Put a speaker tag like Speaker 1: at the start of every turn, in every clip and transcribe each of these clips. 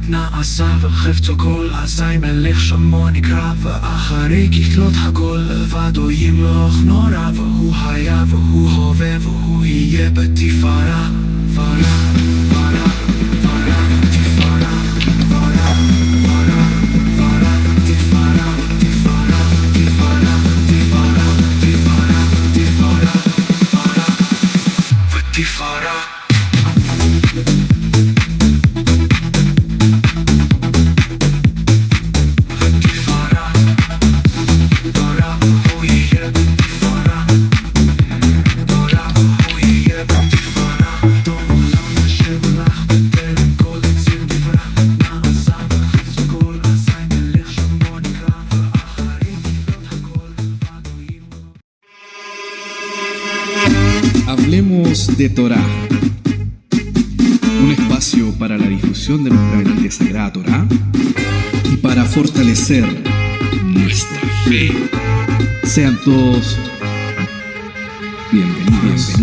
Speaker 1: נעשה וחפצו כל אזי מלך שמו נקרא ואחרי ככלות הכל לבדו ימלוך נורא והוא היה והוא הווה והוא יהיה בתפארה ורה ורה ורה ותפארה ורה ורה ורה ותפארה תפארה תפארה תפארה תפארה תפארה ורה ותפארה
Speaker 2: Hablemos de Torá, un espacio para la difusión de nuestra bendita y sagrada Torá y para fortalecer nuestra fe. Sean todos bienvenidos.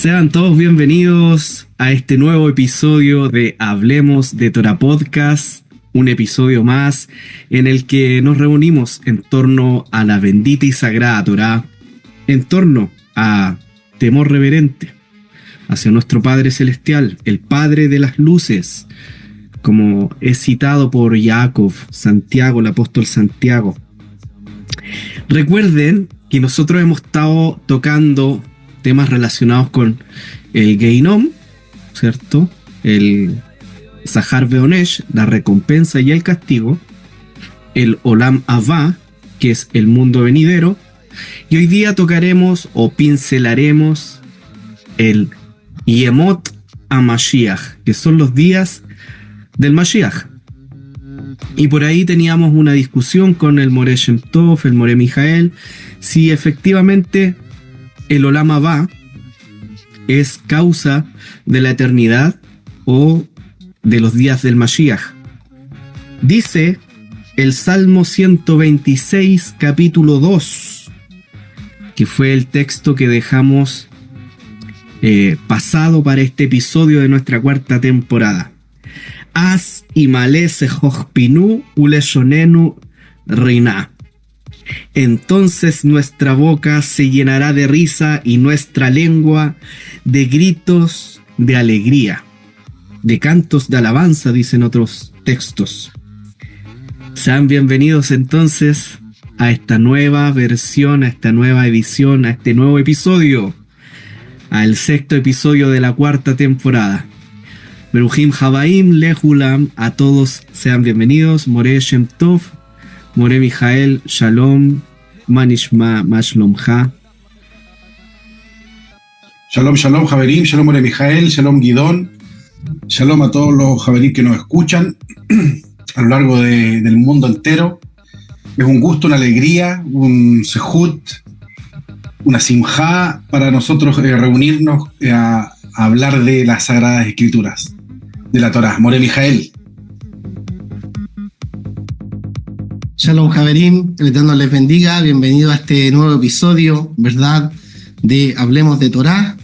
Speaker 3: Sean todos bienvenidos a este nuevo episodio de Hablemos de Torá Podcast, un episodio más en el que nos reunimos en torno a la bendita y sagrada Torá, en torno a temor reverente hacia nuestro Padre Celestial, el Padre de las Luces, como es citado por Jacob, Santiago, el apóstol Santiago. Recuerden que nosotros hemos estado tocando temas relacionados con el Geinom, ¿cierto? El Zahar Beonesh, la recompensa y el castigo, el Olam Abba, que es el mundo venidero, y hoy día tocaremos o pincelaremos el Yemot HaMashiach, que son los días del Mashiach. Y por ahí teníamos una discusión con el Moré Shem Tov, el Moré Mijael, si efectivamente el Olam Abba es causa de la eternidad o de los días del Mashiach. Dice el Salmo 126, capítulo 2, que fue el texto que dejamos pasado para este episodio de nuestra cuarta temporada. As imale sejochpinu uleshonenu reina. Entonces nuestra boca se llenará de risa y nuestra lengua de gritos de alegría, de cantos de alabanza, dicen otros textos. Sean bienvenidos entonces a esta nueva versión, a esta nueva edición, a este nuevo episodio, al sexto episodio de la cuarta temporada. Beruchim Habaim Lehulam, a todos sean bienvenidos. Moré Shem Tov, Moré Mijael, Shalom, Manishma, Mashlomcha.
Speaker 4: Shalom, Shalom, Javerim, Shalom, Moré Mijael, Shalom, Guidón. Shalom a todos los Javerim que nos escuchan a lo largo del mundo entero. Es un gusto, una alegría, un sehut, una simjá para nosotros reunirnos a hablar de las Sagradas Escrituras, de la Torá. Moré Mijael.
Speaker 5: Shalom Javerim, el Eterno les bendiga, bienvenido a este nuevo episodio, ¿verdad?, de Hablemos de Torá,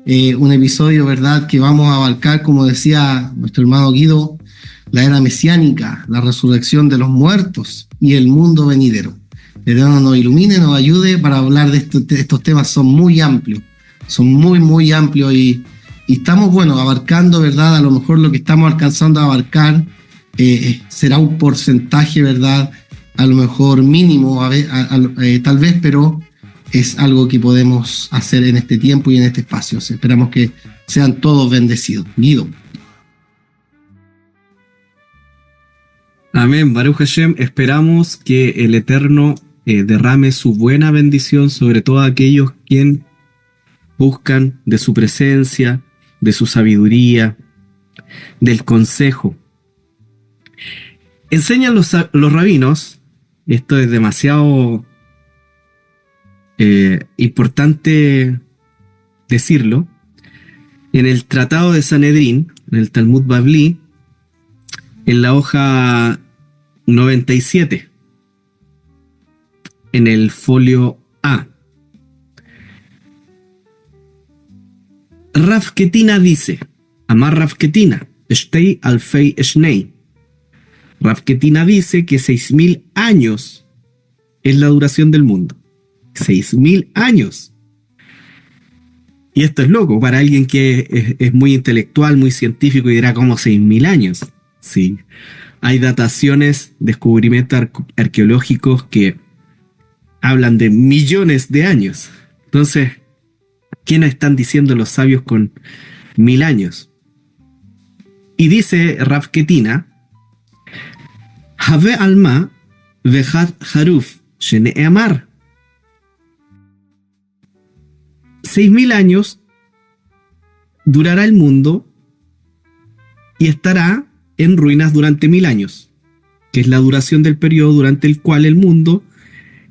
Speaker 5: un episodio, ¿verdad?, que vamos a abarcar, como decía nuestro hermano Guido, la era mesiánica, la resurrección de los muertos y el mundo venidero. El Eterno nos ilumine, nos ayude para hablar de estos temas, son muy amplios, son muy amplios y estamos, bueno, abarcando, ¿verdad?, a lo mejor lo que estamos alcanzando a abarcar será un porcentaje, ¿verdad?, a lo mejor mínimo, tal vez, pero es algo que podemos hacer en este tiempo y en este espacio. Esperamos que sean todos bendecidos. Guido.
Speaker 3: Amén, Baruch Hashem. Esperamos que el Eterno derrame su buena bendición sobre todos aquellos quienes buscan de su presencia, de su sabiduría, del consejo. Enseñan los rabinos, esto es demasiado importante decirlo, en el Tratado de Sanedrín, en el Talmud Bavli, en la hoja 97, en el folio A. Rav Ketina dice, Amar Rav Ketina, Shtei Alfei Shnei. Rav Ketina dice que 6.000 años es la duración del mundo. 6.000 años. Y esto es loco para alguien que es muy intelectual, muy científico y dirá como 6.000 años. Sí. Hay dataciones, descubrimientos arqueológicos que hablan de millones de años. Entonces, ¿qué nos están diciendo los sabios con 1.000 años? Y dice Rav Ketina, Have alma vejat haruf shene'emar. 6.000 años durará el mundo y estará en ruinas durante 1.000 años, que es la duración del periodo durante el cual el mundo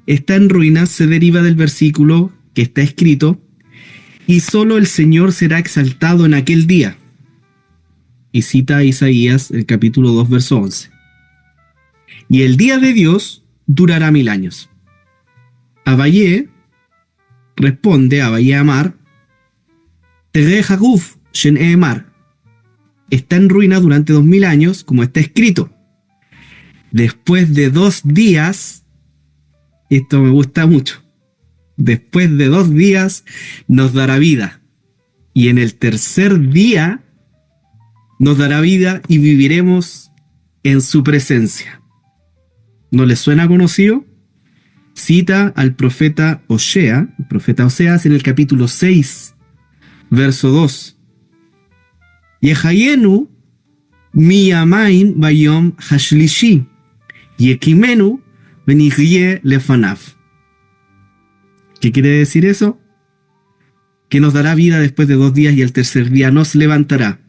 Speaker 3: está en ruinas. Se deriva del versículo que está escrito, y solo el Señor será exaltado en aquel día. Y cita a Isaías, el capítulo 2, verso 11. Y el día de Dios durará 1.000 años. Abayé responde, Abayé Amar, Tere Haguf Shen Emar, está en ruina durante 2.000 años, como está escrito. Después de 2 días, esto me gusta mucho, después de 2 días nos dará vida, y en el tercer día nos dará vida y viviremos en su presencia. ¿No les suena conocido? Cita al profeta Oseas, en el capítulo 6, verso 2. Yehayenu miyamain bayom hashlishi, yekimenu benihye lefanav. ¿Qué quiere decir eso? Que nos dará vida después de 2 días y el tercer día nos levantará.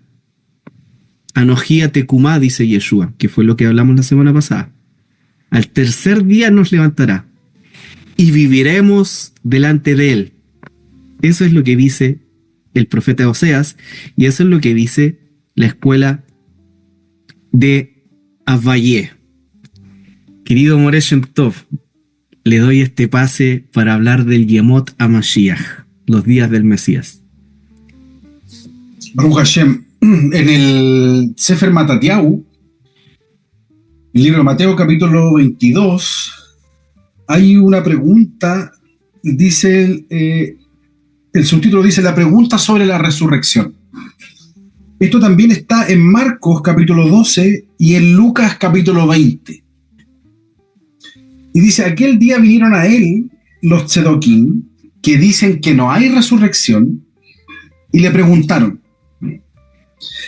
Speaker 3: Anohía Tecumá, dice Yeshua, que fue lo que hablamos la semana pasada. Al tercer día nos levantará y viviremos delante de él. Eso es lo que dice el profeta Oseas, y eso es lo que dice la escuela de Abayé. Querido Moreh Shem Tov, le doy este pase para hablar del Yemot HaMashiach, los días del Mesías.
Speaker 4: Baruch Hashem, en el Sefer Matatiahu, el libro de Mateo capítulo 22, hay una pregunta, dice el subtítulo dice la pregunta sobre la resurrección. Esto también está en Marcos capítulo 12 y en Lucas capítulo 20. Y dice, aquel día vinieron a él los tzedokim, que dicen que no hay resurrección, y le preguntaron.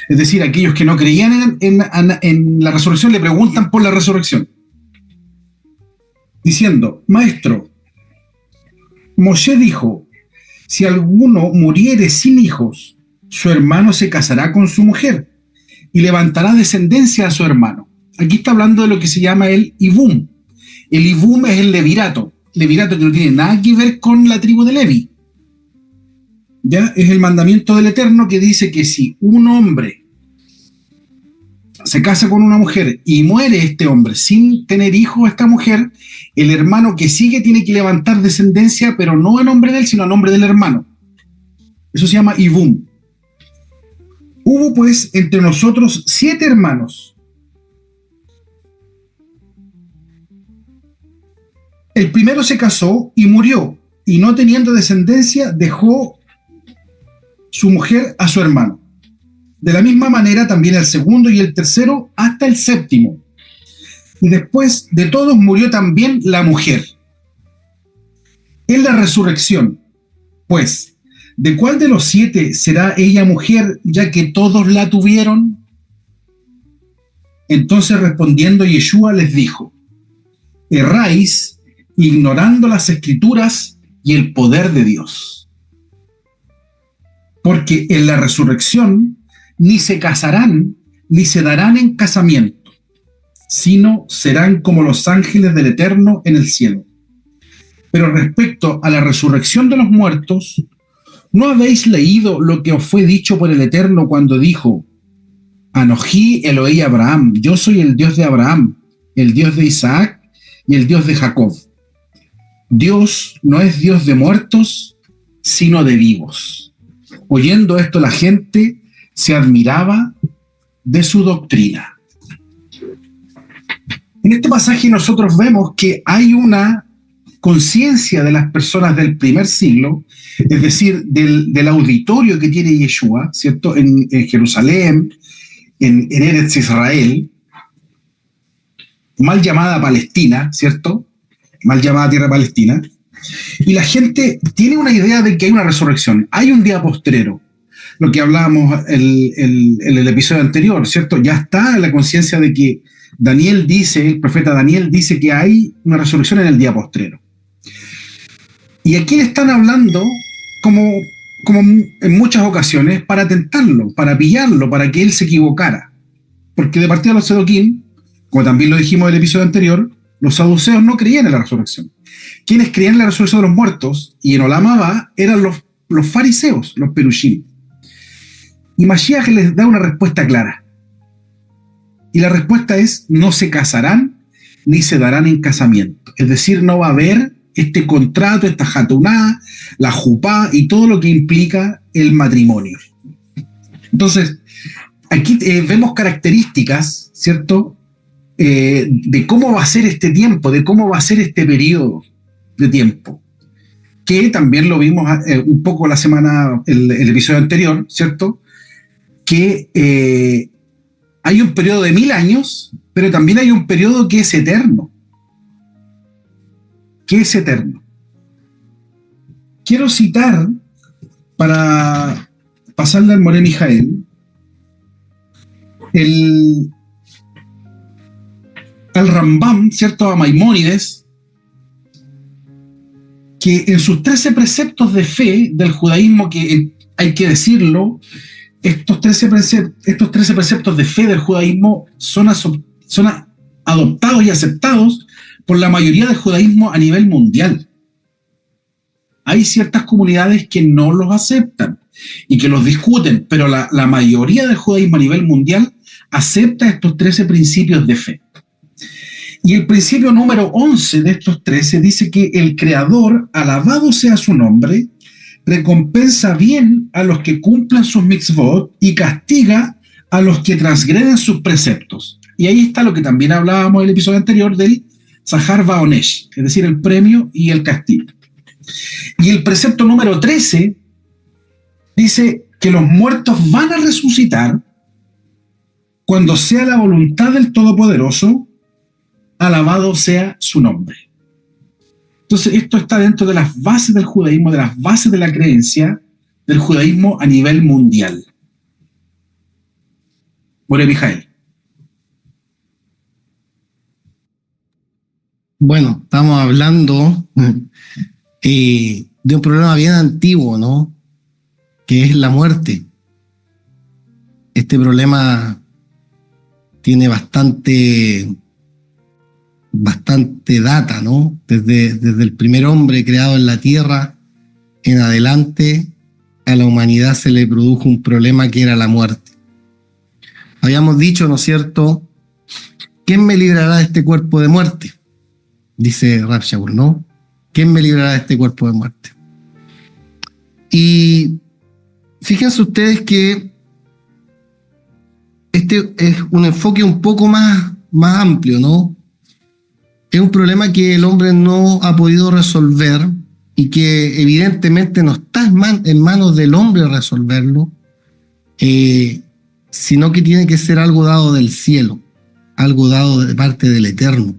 Speaker 4: Es decir, aquellos que no creían en la resurrección le preguntan por la resurrección, diciendo, Maestro, Moshe dijo, si alguno muriere sin hijos, su hermano se casará con su mujer y levantará descendencia a su hermano. Aquí está hablando de lo que se llama el Ibum. El Ibum es el levirato que no tiene nada que ver con la tribu de Levi. Ya es el mandamiento del Eterno que dice que si un hombre se casa con una mujer y muere este hombre sin tener hijos esta mujer, el hermano que sigue tiene que levantar descendencia, pero no a nombre de él, sino a nombre del hermano. Eso se llama Ibum. Hubo pues entre nosotros 7 hermanos. El primero se casó y murió, y no teniendo descendencia dejó su mujer a su hermano. De la misma manera también el segundo y el tercero hasta el séptimo. Y después de todos murió también la mujer. En la resurrección, pues, ¿de cuál de los 7 será ella mujer, ya que todos la tuvieron? Entonces respondiendo Yeshua les dijo, erráis ignorando las escrituras y el poder de Dios. Porque en la resurrección ni se casarán, ni se darán en casamiento, sino serán como los ángeles del Eterno en el cielo. Pero respecto a la resurrección de los muertos, ¿no habéis leído lo que os fue dicho por el Eterno cuando dijo: Anojí Elohei Abraham, yo soy el Dios de Abraham, el Dios de Isaac y el Dios de Jacob? Dios no es Dios de muertos, sino de vivos. Oyendo esto, la gente se admiraba de su doctrina. En este pasaje nosotros vemos que hay una conciencia de las personas del primer siglo, es decir, del auditorio que tiene Yeshua, ¿cierto? En Jerusalén, en Eretz Israel, mal llamada Palestina, ¿cierto? Mal llamada tierra palestina. Y la gente tiene una idea de que hay una resurrección, hay un día postrero. Lo que hablábamos en el episodio anterior, ¿cierto? Ya está en la conciencia de que Daniel dice, el profeta Daniel dice que hay una resurrección en el día postrero. Y aquí le están hablando, como en muchas ocasiones, para tentarlo, para pillarlo, para que él se equivocara. Porque de partida los Sedoquim, como también lo dijimos en el episodio anterior, los saduceos no creían en la resurrección. Quienes creían en la resurrección de los muertos y en Olam Abba eran los fariseos, los perushim. Y Mashiach les da una respuesta clara. Y la respuesta es: no se casarán ni se darán en casamiento. Es decir, no va a haber este contrato, esta jatuná, la jupá y todo lo que implica el matrimonio. Entonces, aquí vemos características, ¿cierto?, de cómo va a ser este tiempo, de cómo va a ser este periodo de tiempo, que también lo vimos un poco la semana, el episodio anterior, ¿cierto?, que hay un periodo de 1000 años, pero también hay un periodo que es eterno. ¿Qué es eterno? Quiero citar, para pasarle al Moré Mijael, al Rambam, ¿cierto?, a Maimónides, que en sus 13 preceptos de fe del judaísmo, que hay que decirlo, estos 13 preceptos de fe del judaísmo son adoptados y aceptados por la mayoría del judaísmo a nivel mundial. Hay ciertas comunidades que no los aceptan y que los discuten, pero la mayoría del judaísmo a nivel mundial acepta estos 13 principios de fe. Y el principio número 11 de estos 13 dice que el Creador, alabado sea su nombre, recompensa bien a los que cumplan sus mitzvot y castiga a los que transgreden sus preceptos. Y ahí está lo que también hablábamos en el episodio anterior del Sahar Vaonesh, es decir, el premio y el castigo. Y el precepto número 13 dice que los muertos van a resucitar cuando sea la voluntad del Todopoderoso, alabado sea su nombre. Entonces, esto está dentro de las bases del judaísmo, de las bases de la creencia del judaísmo a nivel mundial. Moré Mijael.
Speaker 5: Bueno, estamos hablando de un problema bien antiguo, ¿no?, que es la muerte. Este problema tiene bastante data, ¿no? Desde el primer hombre creado en la tierra en adelante, a la humanidad se le produjo un problema que era la muerte. Habíamos dicho, ¿no es cierto?, ¿quién me librará de este cuerpo de muerte? Dice Rab Shaul, ¿no? ¿Quién me librará de este cuerpo de muerte? Y fíjense ustedes que este es un enfoque un poco más amplio, ¿no? Es un problema que el hombre no ha podido resolver y que evidentemente no está en manos del hombre resolverlo, sino que tiene que ser algo dado del cielo, algo dado de parte del Eterno.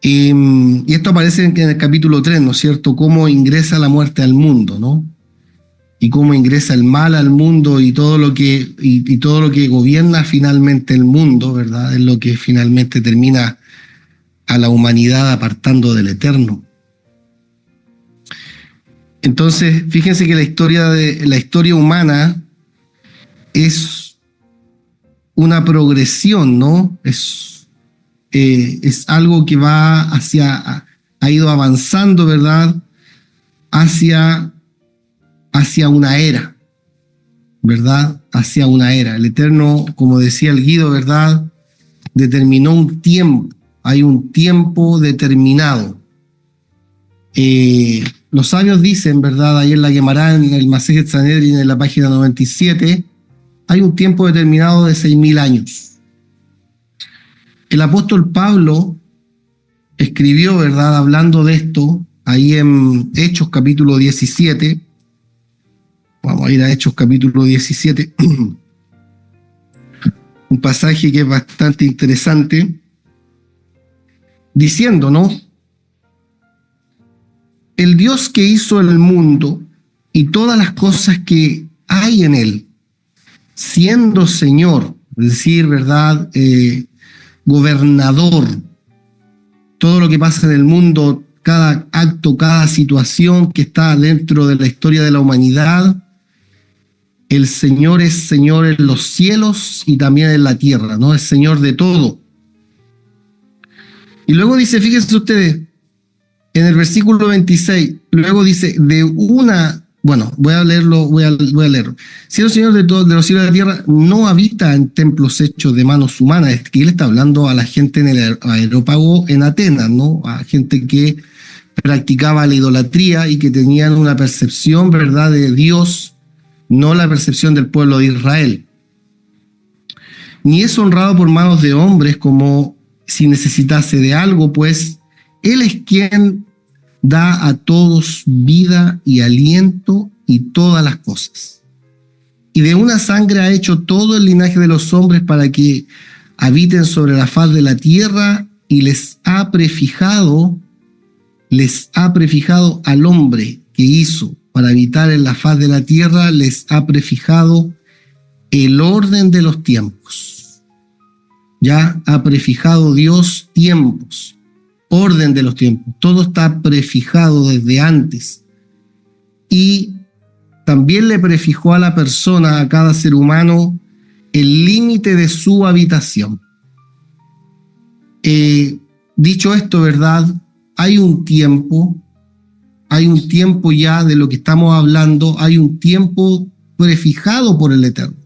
Speaker 5: Y esto aparece en el capítulo 3, ¿no es cierto?, cómo ingresa la muerte al mundo, ¿no? Y cómo ingresa el mal al mundo y todo lo que gobierna finalmente el mundo, ¿verdad?, es lo que finalmente termina a la humanidad apartando del Eterno. Entonces, fíjense que la historia humana es una progresión, ¿no? Es algo que ha ido avanzando, ¿verdad? Hacia una era, ¿verdad? Hacia una era. El Eterno, como decía el Guido, ¿verdad? Determinó un tiempo. Hay un tiempo determinado. Los sabios dicen, ¿verdad? Ahí en la Guemará, en el Masejet Sanedrin, en la página 97, hay un tiempo determinado de 6.000 años. El apóstol Pablo escribió, ¿verdad? Hablando de esto, ahí en Hechos capítulo 17. Vamos a ir a Hechos capítulo 17. Un pasaje que es bastante interesante. Diciendo, ¿no? El Dios que hizo el mundo y todas las cosas que hay en él, siendo Señor, es decir, ¿verdad? Gobernador, todo lo que pasa en el mundo, cada acto, cada situación que está dentro de la historia de la humanidad, el Señor es Señor en los cielos y también en la tierra, ¿no? Es Señor de todo. Y luego dice, fíjense ustedes, en el versículo 26, luego dice, voy a leerlo. Siendo Señor de todos, de los cielos y de la tierra, no habita en templos hechos de manos humanas. Es que él está hablando a la gente en el Areópago en Atenas, ¿no? A gente que practicaba la idolatría y que tenían una percepción, ¿verdad?, de Dios, no la percepción del pueblo de Israel. Ni es honrado por manos de hombres como si necesitase de algo, pues Él es quien da a todos vida y aliento y todas las cosas. Y de una sangre ha hecho todo el linaje de los hombres para que habiten sobre la faz de la tierra y les ha prefijado al hombre que hizo para habitar en la faz de la tierra, les ha prefijado el orden de los tiempos. Ya ha prefijado Dios tiempos, orden de los tiempos. Todo está prefijado desde antes. Y también le prefijó a la persona, a cada ser humano, el límite de su habitación. Dicho esto, ¿verdad? Hay un tiempo ya de lo que estamos hablando, hay un tiempo prefijado por el Eterno.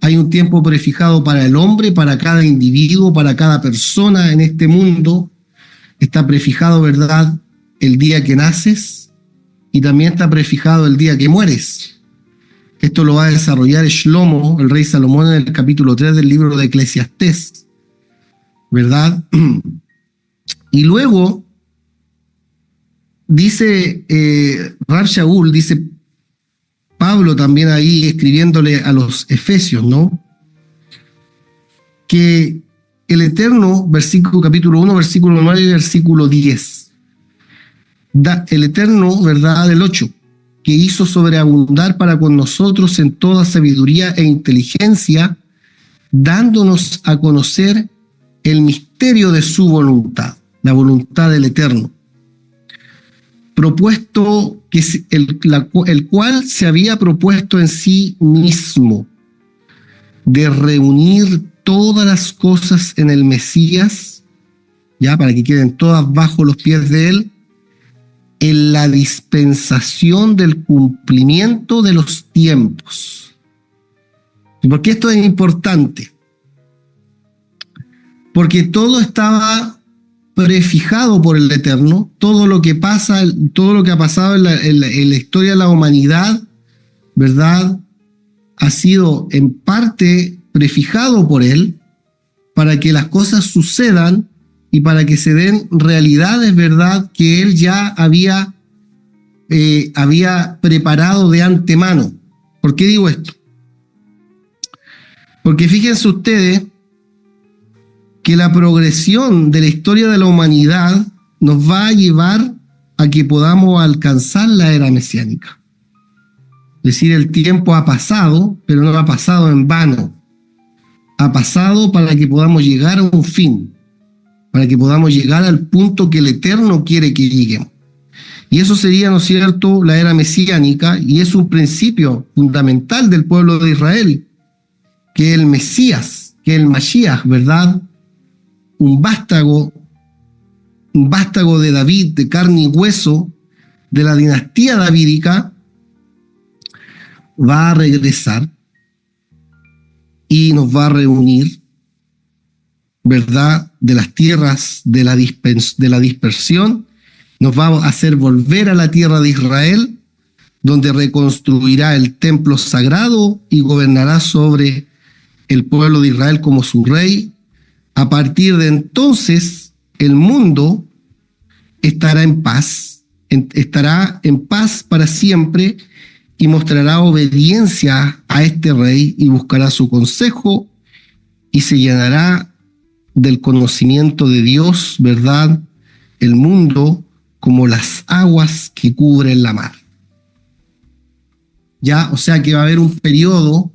Speaker 5: Hay un tiempo prefijado para el hombre, para cada individuo, para cada persona en este mundo. Está prefijado, ¿verdad?, el día que naces y también está prefijado el día que mueres. Esto lo va a desarrollar Shlomo, el rey Salomón, en el capítulo 3 del libro de Eclesiastés, ¿verdad? Y luego dice Rab Shaul, dice Pablo también ahí escribiéndole a los Efesios, ¿no? Que el Eterno, capítulo 1, versículo 9 y versículo 10. El Eterno, ¿verdad? El 8, que hizo sobreabundar para con nosotros en toda sabiduría e inteligencia, dándonos a conocer el misterio de su voluntad, la voluntad del Eterno, propuesto el cual se había propuesto en sí mismo de reunir todas las cosas en el Mesías, ya para que queden todas bajo los pies de él, en la dispensación del cumplimiento de los tiempos. ¿Y por qué esto es importante? Porque todo estaba prefijado por el Eterno, todo lo que ha pasado en la historia de la humanidad, ¿verdad?, ha sido en parte prefijado por él para que las cosas sucedan y para que se den realidades, ¿verdad?, que él ya había preparado de antemano. ¿Por qué digo esto? Porque fíjense ustedes que la progresión de la historia de la humanidad nos va a llevar a que podamos alcanzar la era mesiánica. Es decir, el tiempo ha pasado, pero no ha pasado en vano. Ha pasado para que podamos llegar a un fin, para que podamos llegar al punto que el Eterno quiere que lleguemos. Y eso sería, ¿no es cierto?, la era mesiánica, y es un principio fundamental del pueblo de Israel, que el Mesías, que el Mashiach, ¿verdad? Un vástago de David, de carne y hueso, de la dinastía davídica, va a regresar y nos va a reunir, ¿verdad? De las tierras de la dispersión, nos va a hacer volver a la tierra de Israel, donde reconstruirá el templo sagrado y gobernará sobre el pueblo de Israel como su rey. A partir de entonces, el mundo estará en paz para siempre y mostrará obediencia a este rey y buscará su consejo y se llenará del conocimiento de Dios, ¿verdad? El mundo como las aguas que cubren la mar. Ya, o sea que va a haber un periodo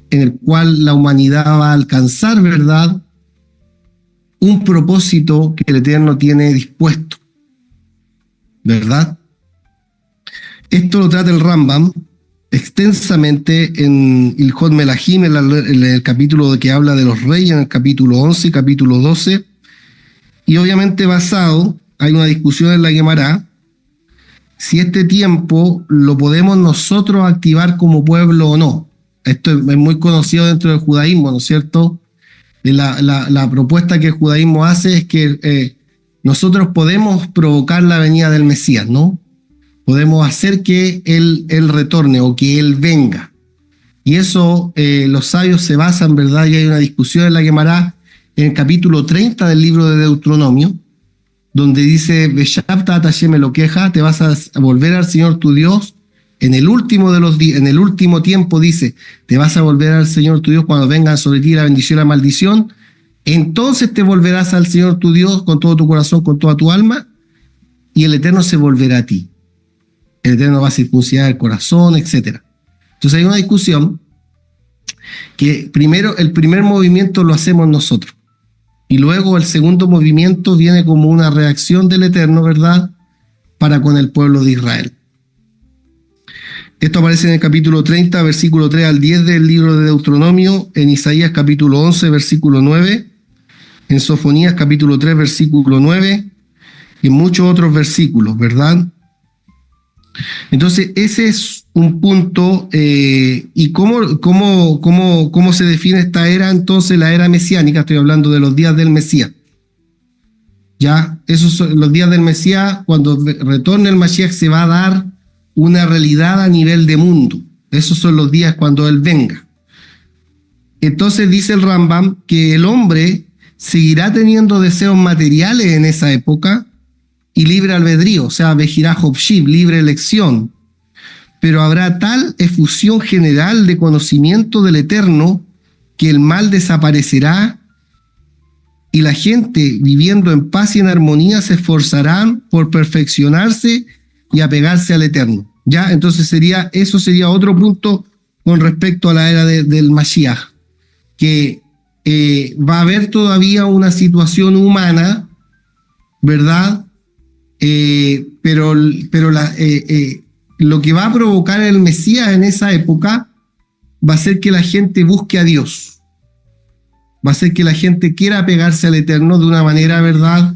Speaker 5: en el cual la humanidad va a alcanzar, ¿verdad?, un propósito que el Eterno tiene dispuesto, ¿verdad? Esto lo trata el Rambam extensamente en Ilhot Melahim, en el capítulo que habla de los reyes, en el capítulo 11 y capítulo 12, y obviamente hay una discusión en la Gemara, si este tiempo lo podemos nosotros activar como pueblo o no. Esto es muy conocido dentro del judaísmo, ¿no es cierto? La propuesta que el judaísmo hace es que nosotros podemos provocar la venida del Mesías, ¿no? Podemos hacer que él retorne o que él venga. Y eso los sabios se basan, ¿verdad? Y hay una discusión en la Gemara en el capítulo 30 del libro de Deuteronomio, donde dice, Beshabta Hashem Elokeja, te vas a volver al Señor tu Dios. En el último de los días, en el último tiempo dice, te vas a volver al Señor tu Dios cuando vengan sobre ti la bendición y la maldición. Entonces te volverás al Señor tu Dios con todo tu corazón, con toda tu alma, y el Eterno se volverá a ti. El Eterno va a circuncidar el corazón, etc. Entonces hay una discusión que primero, el primer movimiento lo hacemos nosotros, y luego el segundo movimiento viene como una reacción del Eterno, ¿verdad?, para con el pueblo de Israel. Esto aparece en el capítulo 30, versículo 3 al 10 del libro de Deuteronomio, en Isaías capítulo 11, versículo 9, en Sofonías capítulo 3, versículo 9, y en muchos otros versículos, ¿verdad? Entonces, ese es un punto. ¿Y cómo se define esta era? Entonces, la era mesiánica, estoy hablando de los días del Mesías. Ya, esos son los días del Mesías, cuando retorne el Mashiach se va a dar una realidad a nivel de mundo. Esos son los días cuando Él venga. Entonces dice el Rambam que el hombre seguirá teniendo deseos materiales en esa época y libre albedrío, o sea, Bejirá Hopshiv, libre elección. Pero habrá tal efusión general de conocimiento del Eterno que el mal desaparecerá y la gente, viviendo en paz y en armonía, se esforzarán por perfeccionarse y apegarse al Eterno. ¿Ya? Entonces eso sería otro punto con respecto a la era del Mashiach, que va a haber todavía una situación humana, ¿verdad? Pero lo que va a provocar el Mesías en esa época va a ser que la gente busque a Dios, va a ser que la gente quiera apegarse al Eterno de una manera, ¿verdad?,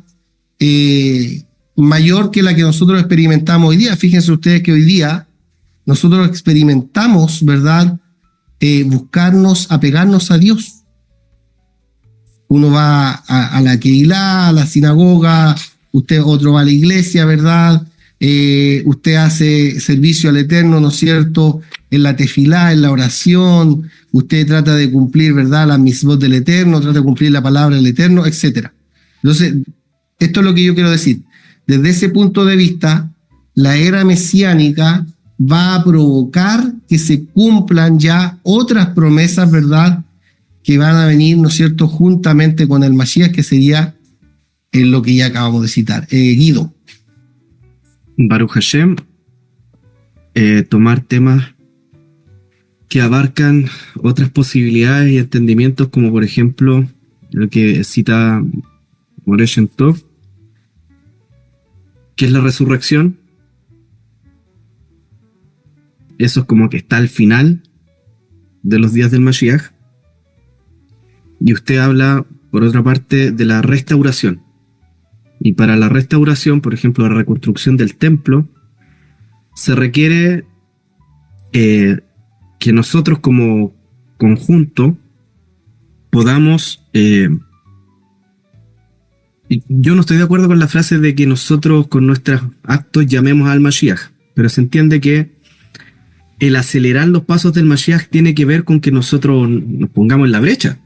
Speaker 5: mayor que la que nosotros experimentamos hoy día. Fíjense ustedes que hoy día nosotros experimentamos, ¿verdad?, apegarnos a Dios. Uno va a la Keilah, a la sinagoga, otro va a la iglesia, ¿verdad? Usted hace servicio al Eterno, ¿no es cierto?, en la tefilá, en la oración. Usted trata de cumplir, ¿verdad?, las mitzvot del Eterno, trata de cumplir la palabra del Eterno, etc. Entonces, esto es lo que yo quiero decir. Desde ese punto de vista, la era mesiánica va a provocar que se cumplan ya otras promesas, ¿verdad?, que van a venir, ¿no es cierto?, juntamente con el Mashiach, que sería lo que ya acabamos de citar. Guido.
Speaker 3: Baruch Hashem, tomar temas que abarcan otras posibilidades y entendimientos, como por ejemplo lo que cita Moreh Shem Tov, que es la resurrección. Eso es como que está al final de los días del Mashiach. Y usted habla, por otra parte, de la restauración. Y para la restauración, por ejemplo, la reconstrucción del templo, se requiere que nosotros como conjunto podamos... yo no estoy de acuerdo con la frase de que nosotros con nuestros actos llamemos al Mashiach, pero se entiende que el acelerar los pasos del Mashiach tiene que ver con que nosotros nos pongamos en la brecha.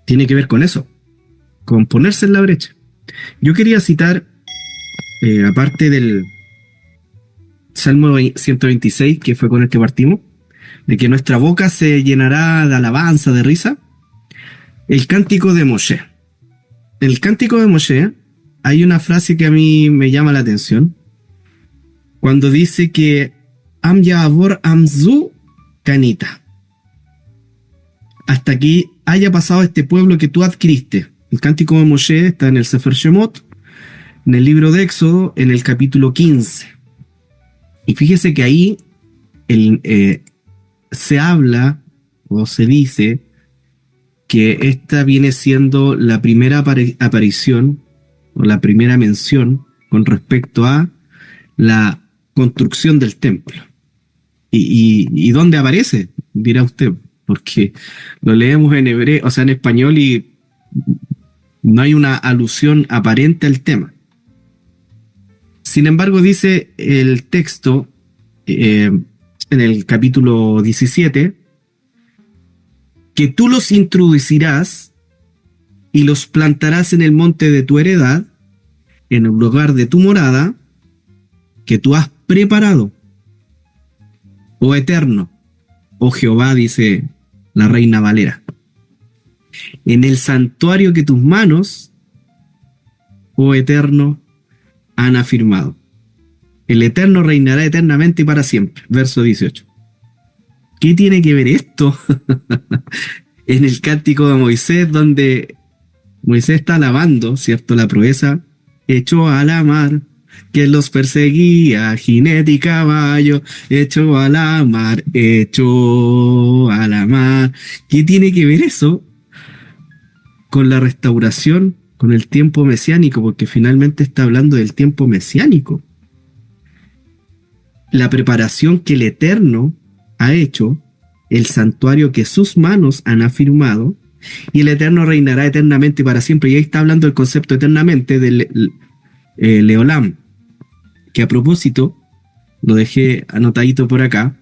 Speaker 3: Tiene que ver con eso, con ponerse en la brecha. Yo quería citar, aparte del Salmo 126, que fue con el que partimos, de que nuestra boca se llenará de alabanza, de risa, el cántico de Moshe. En el cántico de Moshe hay una frase que a mí me llama la atención, cuando dice que Am Ya'avor Amzu Kanita. Hasta aquí haya pasado este pueblo que tú adquiriste. El cántico de Moshe está en el Sefer Shemot, en el libro de Éxodo, en el capítulo 15. Y fíjese que ahí se habla o se dice que esta viene siendo la primera aparición o la primera mención con respecto a la construcción del templo. ¿Y dónde aparece? Dirá usted, porque lo leemos en hebreo, o sea, en español, y no hay una alusión aparente al tema. Sin embargo, dice el texto en el capítulo 17 que tú los introducirás y los plantarás en el monte de tu heredad, en el lugar de tu morada, que tú has preparado, oh Eterno, oh Jehová, dice la Reina Valera, en el santuario que tus manos, oh Eterno, han afirmado. El Eterno reinará eternamente y para siempre. Verso 18. ¿Qué tiene que ver esto en el cántico de Moisés, donde Moisés está alabando, ¿cierto?, la proeza, echó a la mar, que los perseguía, jinete y caballo, echó a la mar, echó a la mar. ¿Qué tiene que ver eso con la restauración, con el tiempo mesiánico? Porque finalmente está hablando del tiempo mesiánico. La preparación que el Eterno ha hecho, el santuario que sus manos han afirmado, y el Eterno reinará eternamente para siempre. Y ahí está hablando el concepto eternamente del Leolam, que a propósito, lo dejé anotadito por acá,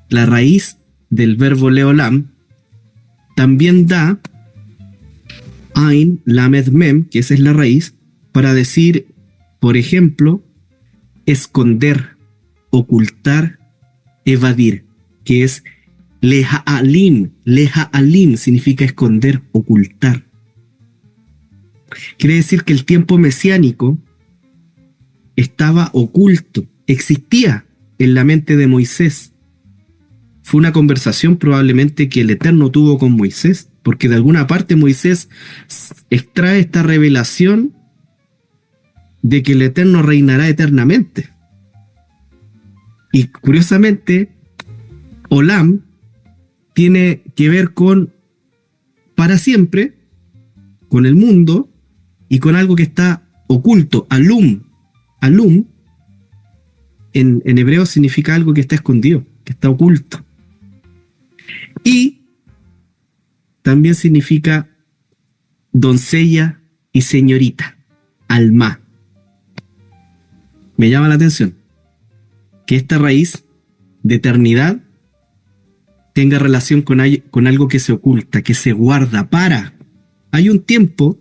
Speaker 3: la raíz del verbo Leolam también da Ain, Lamed, Mem, que esa es la raíz, para decir, por ejemplo, esconder, ocultar, evadir, que es Leha'alim. Leha'alim significa esconder, ocultar. Quiere decir que el tiempo mesiánico estaba oculto, existía en la mente de Moisés. Fue una conversación probablemente que el Eterno tuvo con Moisés, porque de alguna parte Moisés extrae esta revelación de que el Eterno reinará eternamente. Y curiosamente, Olam tiene que ver con para siempre, con el mundo y con algo que está oculto. Alum. Alum en hebreo significa algo que está escondido, que está oculto. Y también significa doncella y señorita, alma. Me llama la atención que esta raíz de eternidad tenga relación con algo que se oculta, que se guarda para. Hay un tiempo,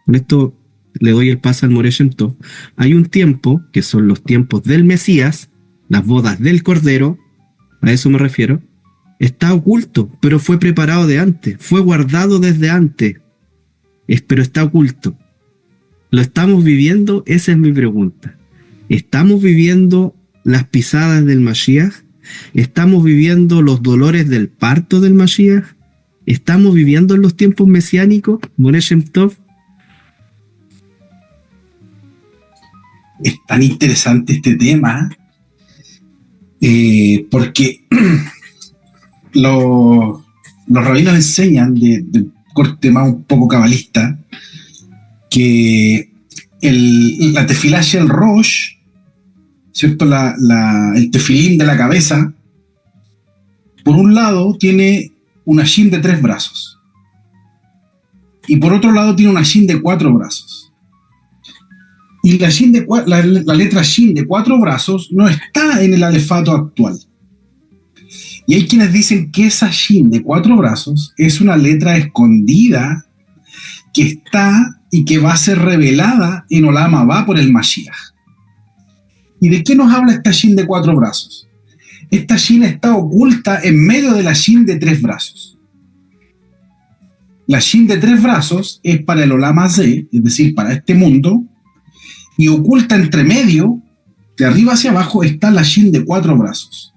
Speaker 3: con esto le doy el paso al Moreh Shem Tov, hay un tiempo, que son los tiempos del Mesías, las bodas del Cordero, a eso me refiero, está oculto, pero fue preparado de antes, fue guardado desde antes, pero está oculto. ¿Lo estamos viviendo? Esa es mi pregunta. ¿Estamos viviendo las pisadas del Mashiach? ¿Estamos viviendo los dolores del parto del Mashiach? ¿Estamos viviendo en los tiempos mesiánicos, Moreh Shem Tov?
Speaker 4: Es tan interesante este tema, porque los rabinos enseñan, de corte más un poco cabalista, que la tefilá Shel Rosh, ¿cierto? El tefilín de la cabeza, por un lado tiene una shin de 3 brazos y por otro lado tiene una shin de 4 brazos. Y la letra shin de 4 brazos no está en el alefato actual. Y hay quienes dicen que esa shin de 4 brazos es una letra escondida que está y que va a ser revelada en Olam Abba por el Mashiach. ¿Y de qué nos habla esta shin de 4 brazos? Esta shin está oculta en medio de la shin de 3 brazos. La shin de 3 brazos es para el Olam Hazé, es decir, para este mundo, y oculta entre medio, de arriba hacia abajo, está la shin de 4 brazos.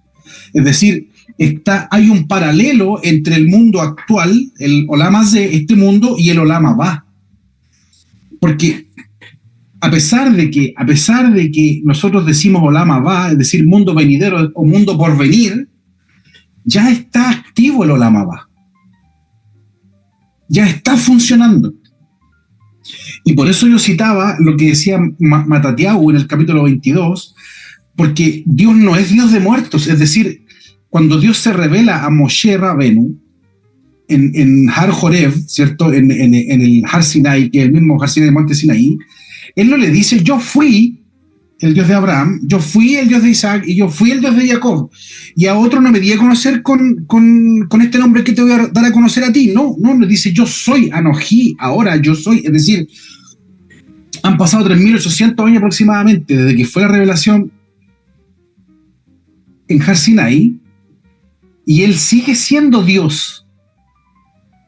Speaker 4: Es decir, hay un paralelo entre el mundo actual, el Olam Hazé, este mundo, y el Olam Abba. Porque a pesar de que nosotros decimos Olam Abba, es decir, mundo venidero o mundo por venir, ya está activo el Olam Abba. Ya está funcionando. Y por eso yo citaba lo que decía Matatiahu en el capítulo 22, porque Dios no es Dios de muertos. Es decir, cuando Dios se revela a Moshe Rabenu en Har Jorev, ¿cierto? En el Har Sinai, que es el mismo Har Sinai del monte Sinaí, Él no le dice, yo fui el Dios de Abraham, yo fui el Dios de Isaac y yo fui el Dios de Jacob. Y a otro no me di a conocer con este nombre que te voy a dar a conocer a ti. No, le dice, yo soy Anojí, ahora yo soy. Es decir, han pasado 3.800 años aproximadamente desde que fue la revelación en Har Sinai, y Él sigue siendo Dios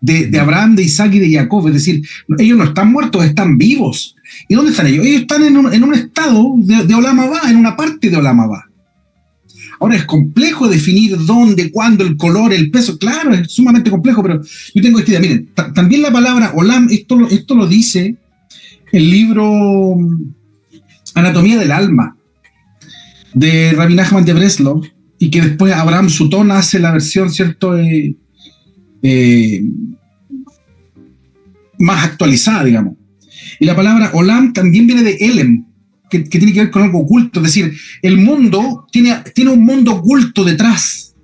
Speaker 4: de Abraham, de Isaac y de Jacob. Es decir, ellos no están muertos, están vivos. ¿Y dónde están ellos? Ellos están en un estado de Olam Abba, en una parte de Olam Abba. Ahora es complejo definir dónde, cuándo, el color, el peso. Claro, es sumamente complejo, pero yo tengo esta idea. Miren, también la palabra Olam, esto lo dice el libro Anatomía del Alma de Rabbi Nachman de Breslov, y que después Abraham Sutton hace la versión, ¿cierto?, más actualizada, digamos. Y la palabra Olam también viene de Elem, que tiene que ver con algo oculto. Es decir, el mundo tiene un mundo oculto detrás.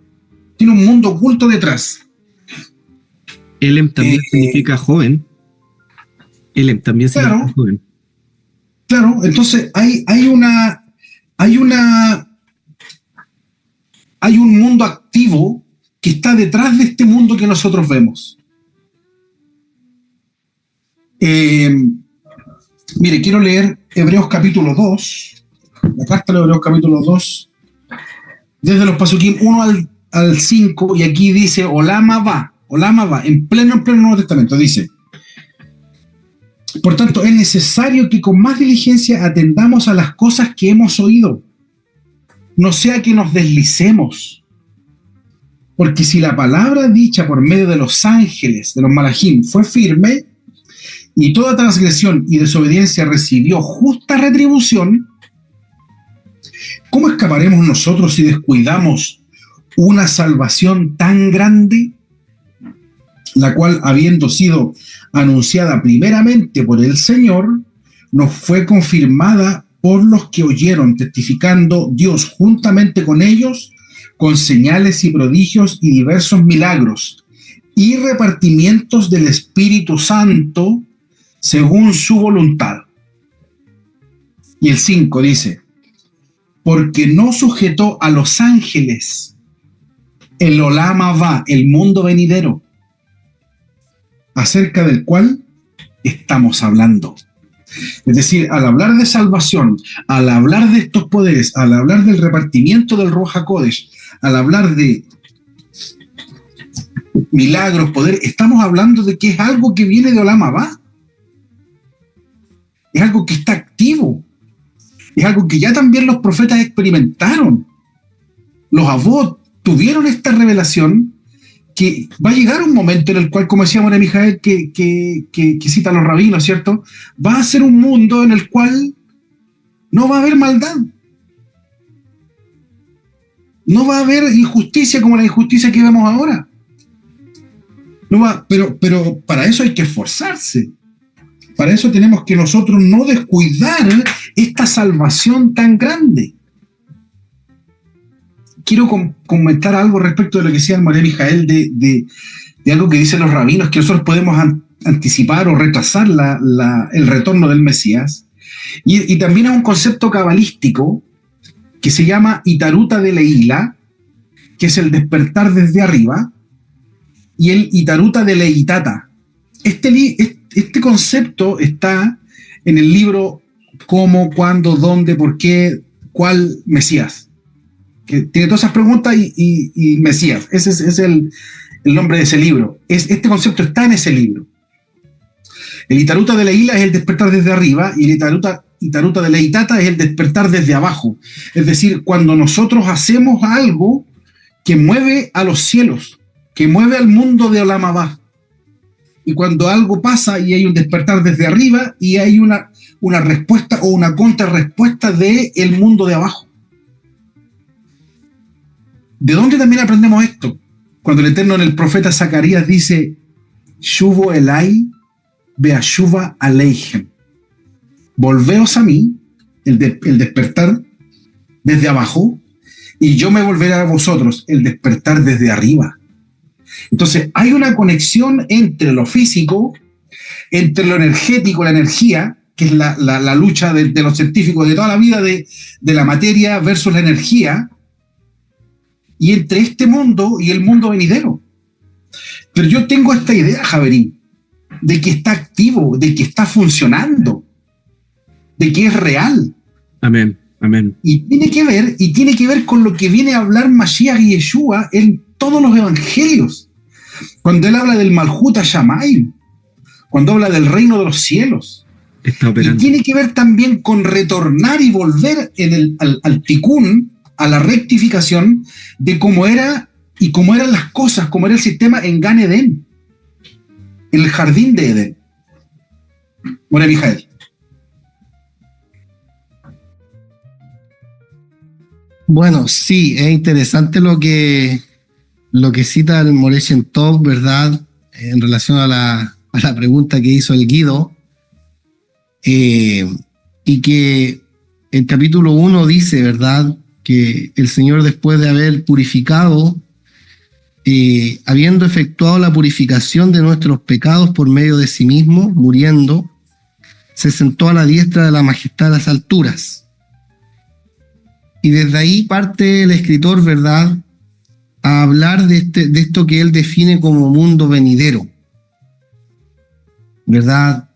Speaker 4: Tiene un mundo oculto detrás.
Speaker 3: Elem también significa joven. Elem también significa joven.
Speaker 4: Claro, entonces hay un mundo activo que está detrás de este mundo que nosotros vemos. Mire, quiero leer Hebreos capítulo 2, la carta de Hebreos capítulo 2, desde los pasukim 1 al 5, y aquí dice Olam Abba, en pleno Nuevo Testamento, dice: por tanto, es necesario que con más diligencia atendamos a las cosas que hemos oído, no sea que nos deslicemos. Porque si la palabra dicha por medio de los ángeles, de los malajim, fue firme, y toda transgresión y desobediencia recibió justa retribución, ¿cómo escaparemos nosotros si descuidamos una salvación tan grande, la cual, habiendo sido anunciada primeramente por el Señor, nos fue confirmada por los que oyeron, testificando Dios juntamente con ellos, con señales y prodigios y diversos milagros, y repartimientos del Espíritu Santo según su voluntad? Y el 5 dice: porque no sujetó a los ángeles el Olam Abba, el mundo venidero, acerca del cual estamos hablando. Es decir, al hablar de salvación, al hablar de estos poderes, al hablar del repartimiento del Ruach HaKodesh, al hablar de milagros, poder, estamos hablando de que es algo que viene de Olam Abba. Es algo que está activo. Es algo que ya también los profetas experimentaron. Los Avot tuvieron esta revelación, que va a llegar un momento en el cual, como decía Mora Mijael, que cita a los rabinos, ¿cierto? Va a ser un mundo en el cual no va a haber maldad. No va a haber injusticia como la injusticia que vemos ahora. No va, pero para eso hay que esforzarse. Para eso tenemos que nosotros no descuidar esta salvación tan grande. Quiero comentar algo respecto de lo que decía el Moré Mijael de algo que dicen los rabinos, que nosotros podemos anticipar o retrasar el retorno del Mesías. Y también es un concepto cabalístico que se llama Itaruta de Leila, que es el despertar desde arriba, y el Itaruta de Leitata. Este concepto está en el libro Cómo, Cuándo, Dónde, Por qué, Cuál, Mesías, que tiene todas esas preguntas y Mesías. Ese es el nombre de ese libro. Este concepto está en ese libro. El Itaruta de Leila es el despertar desde arriba, y el Itaruta de Leitata es el despertar desde abajo. Es decir, cuando nosotros hacemos algo que mueve a los cielos, que mueve al mundo de Olam Abba. Y cuando algo pasa y hay un despertar desde arriba y hay una respuesta o una contrarrespuesta del mundo de abajo. ¿De dónde también aprendemos esto? Cuando el Eterno en el profeta Zacarías dice, Shuvo Elai Beashuva Aleichem. Volveos a mí, el despertar desde abajo, y yo me volveré a vosotros, el despertar desde arriba. Entonces, hay una conexión entre lo físico, entre lo energético, la energía, que es la lucha de los científicos de toda la vida de la materia versus la energía, y entre este mundo y el mundo venidero. Pero yo tengo esta idea, Javerín, de que está activo, de que está funcionando, de que es real.
Speaker 3: Amén, amén.
Speaker 4: Y tiene que ver con lo que viene a hablar Mashiach y Yeshua en todos los evangelios. Cuando él habla del Malhut HaShamayim, cuando habla del reino de los cielos.
Speaker 3: Está operando.
Speaker 4: Y tiene que ver también con retornar y volver al tikkun, a la rectificación de cómo era y cómo eran las cosas, cómo era el sistema en Gan Edén, en el jardín de Edén. Moré Mijael.
Speaker 5: Bueno, sí, es interesante lo que cita el Moré Shem Tov, ¿verdad? En relación a la pregunta que hizo el Guido. Y que el capítulo 1 dice, ¿verdad?, que el Señor, después de haber purificado, habiendo efectuado la purificación de nuestros pecados por medio de sí mismo, muriendo, se sentó a la diestra de la majestad de las alturas. Y desde ahí parte el escritor, ¿verdad?, a hablar de esto que él define como mundo venidero, ¿verdad?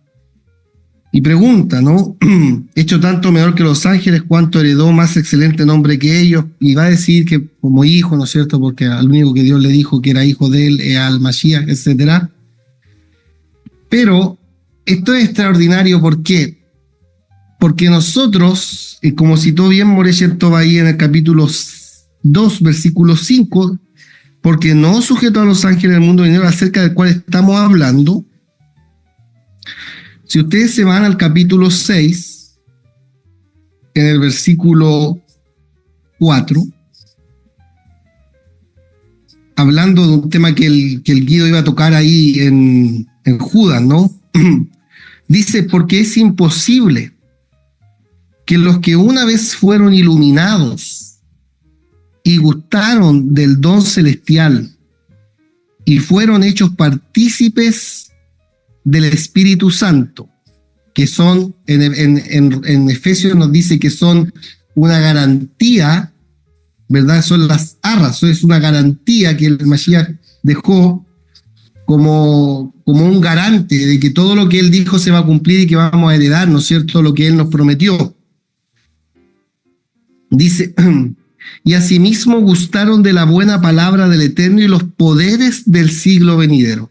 Speaker 5: Y pregunta, ¿no? Hecho tanto mejor que los ángeles, cuanto heredó más excelente nombre que ellos, y va a decir que como hijo, ¿no es cierto?, porque al único que Dios le dijo que era hijo de él es al Mashiach, etc. Pero esto es extraordinario, ¿por qué? Porque nosotros, como citó bien Moré Shem Tov ahí en el capítulo 2, versículo 5, porque no sujeto a los ángeles del mundo venidero, acerca del cual estamos hablando. Si ustedes se van al capítulo 6, en el versículo 4, hablando de un tema que el Guido iba a tocar ahí en Judas, ¿no? Dice, porque es imposible que los que una vez fueron iluminados y gustaron del don celestial y fueron hechos partícipes del Espíritu Santo, que son, en Efesios nos dice que son una garantía, ¿verdad? Son las arras, es una garantía que el Mashiach dejó como un garante de que todo lo que él dijo se va a cumplir y que vamos a heredar, ¿no es cierto?, lo que él nos prometió. Dice, y asimismo gustaron de la buena palabra del Eterno y los poderes del siglo venidero.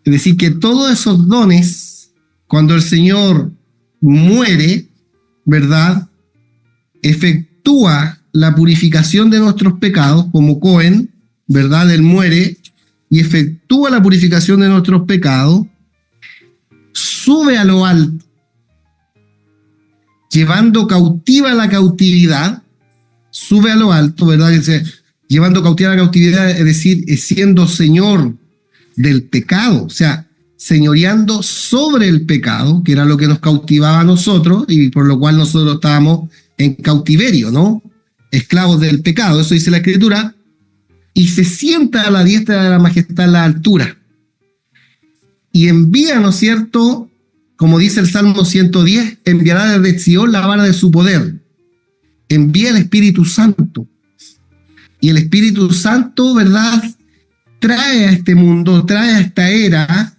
Speaker 5: Es decir, que todos esos dones, cuando el Señor muere, ¿verdad?, efectúa la purificación de nuestros pecados, como Cohen, ¿verdad?, él muere y efectúa la purificación de nuestros pecados, sube a lo alto, llevando cautiva la cautividad, sube a lo alto, ¿verdad? Dice, llevando cautividad a la cautividad, es decir, siendo señor del pecado, o sea, señoreando sobre el pecado, que era lo que nos cautivaba a nosotros y por lo cual nosotros estábamos en cautiverio, ¿no? Esclavos del pecado, eso dice la Escritura, y se sienta a la diestra de la majestad en la altura. Y envía, ¿no es cierto?, como dice el Salmo 110, enviará desde Sion la vara de su poder. Envía el Espíritu Santo. Y el Espíritu Santo, ¿verdad?, trae a este mundo, trae a esta era,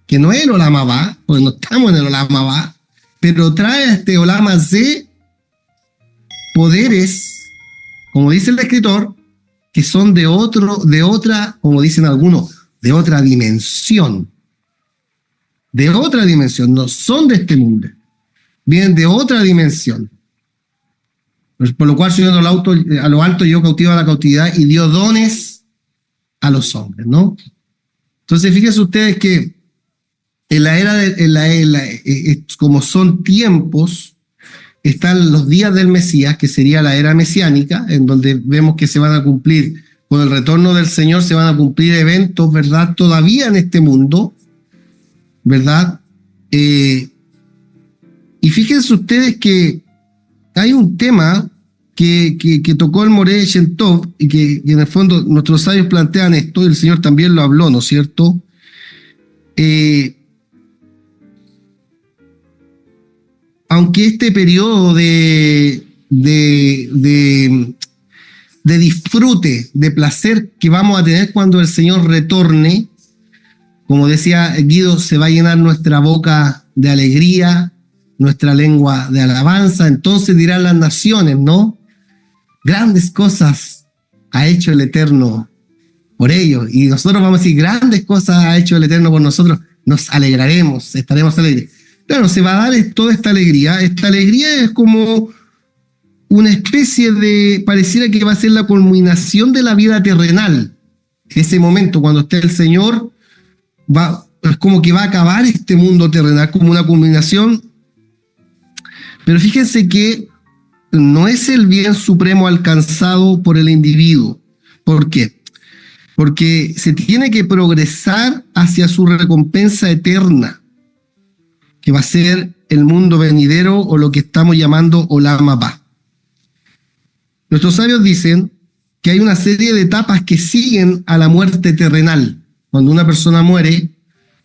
Speaker 5: que no es el Olam Abba, porque no estamos en el Olam Abba, pero trae a este Olam Hazé poderes, como dice el escritor, que son de otra, como dicen algunos, de otra dimensión. De otra dimensión, no son de este mundo, vienen de otra dimensión. Por lo cual, subiendo a lo alto, yo cautivo a la cautividad y dio dones a los hombres, ¿no? Entonces, fíjense ustedes que en la era, como son tiempos, están los días del Mesías, que sería la era mesiánica, en donde vemos que se van a cumplir, con el retorno del Señor, se van a cumplir eventos, ¿verdad?, todavía en este mundo, ¿verdad? Y fíjense ustedes que hay un tema que tocó el Moré Shem Tov y que en el fondo nuestros sabios plantean esto, y el Señor también lo habló, ¿no es cierto? Aunque este periodo de disfrute, de placer que vamos a tener cuando el Señor retorne, como decía Guido, se va a llenar nuestra boca de alegría, nuestra lengua de alabanza. Entonces dirán las naciones, ¿no? Grandes cosas ha hecho el Eterno por ellos. Y nosotros vamos a decir, grandes cosas ha hecho el Eterno por nosotros. Nos alegraremos, estaremos alegres. Claro, se va a dar toda esta alegría. Esta alegría es como una especie de, pareciera que va a ser la culminación de la vida terrenal. Ese momento, cuando esté el Señor, es como que va a acabar este mundo terrenal, como una culminación. Pero fíjense que no es el bien supremo alcanzado por el individuo. ¿Por qué? Porque se tiene que progresar hacia su recompensa eterna, que va a ser el mundo venidero o lo que estamos llamando Olam Abba. Nuestros sabios dicen que hay una serie de etapas que siguen a la muerte terrenal. Cuando una persona muere,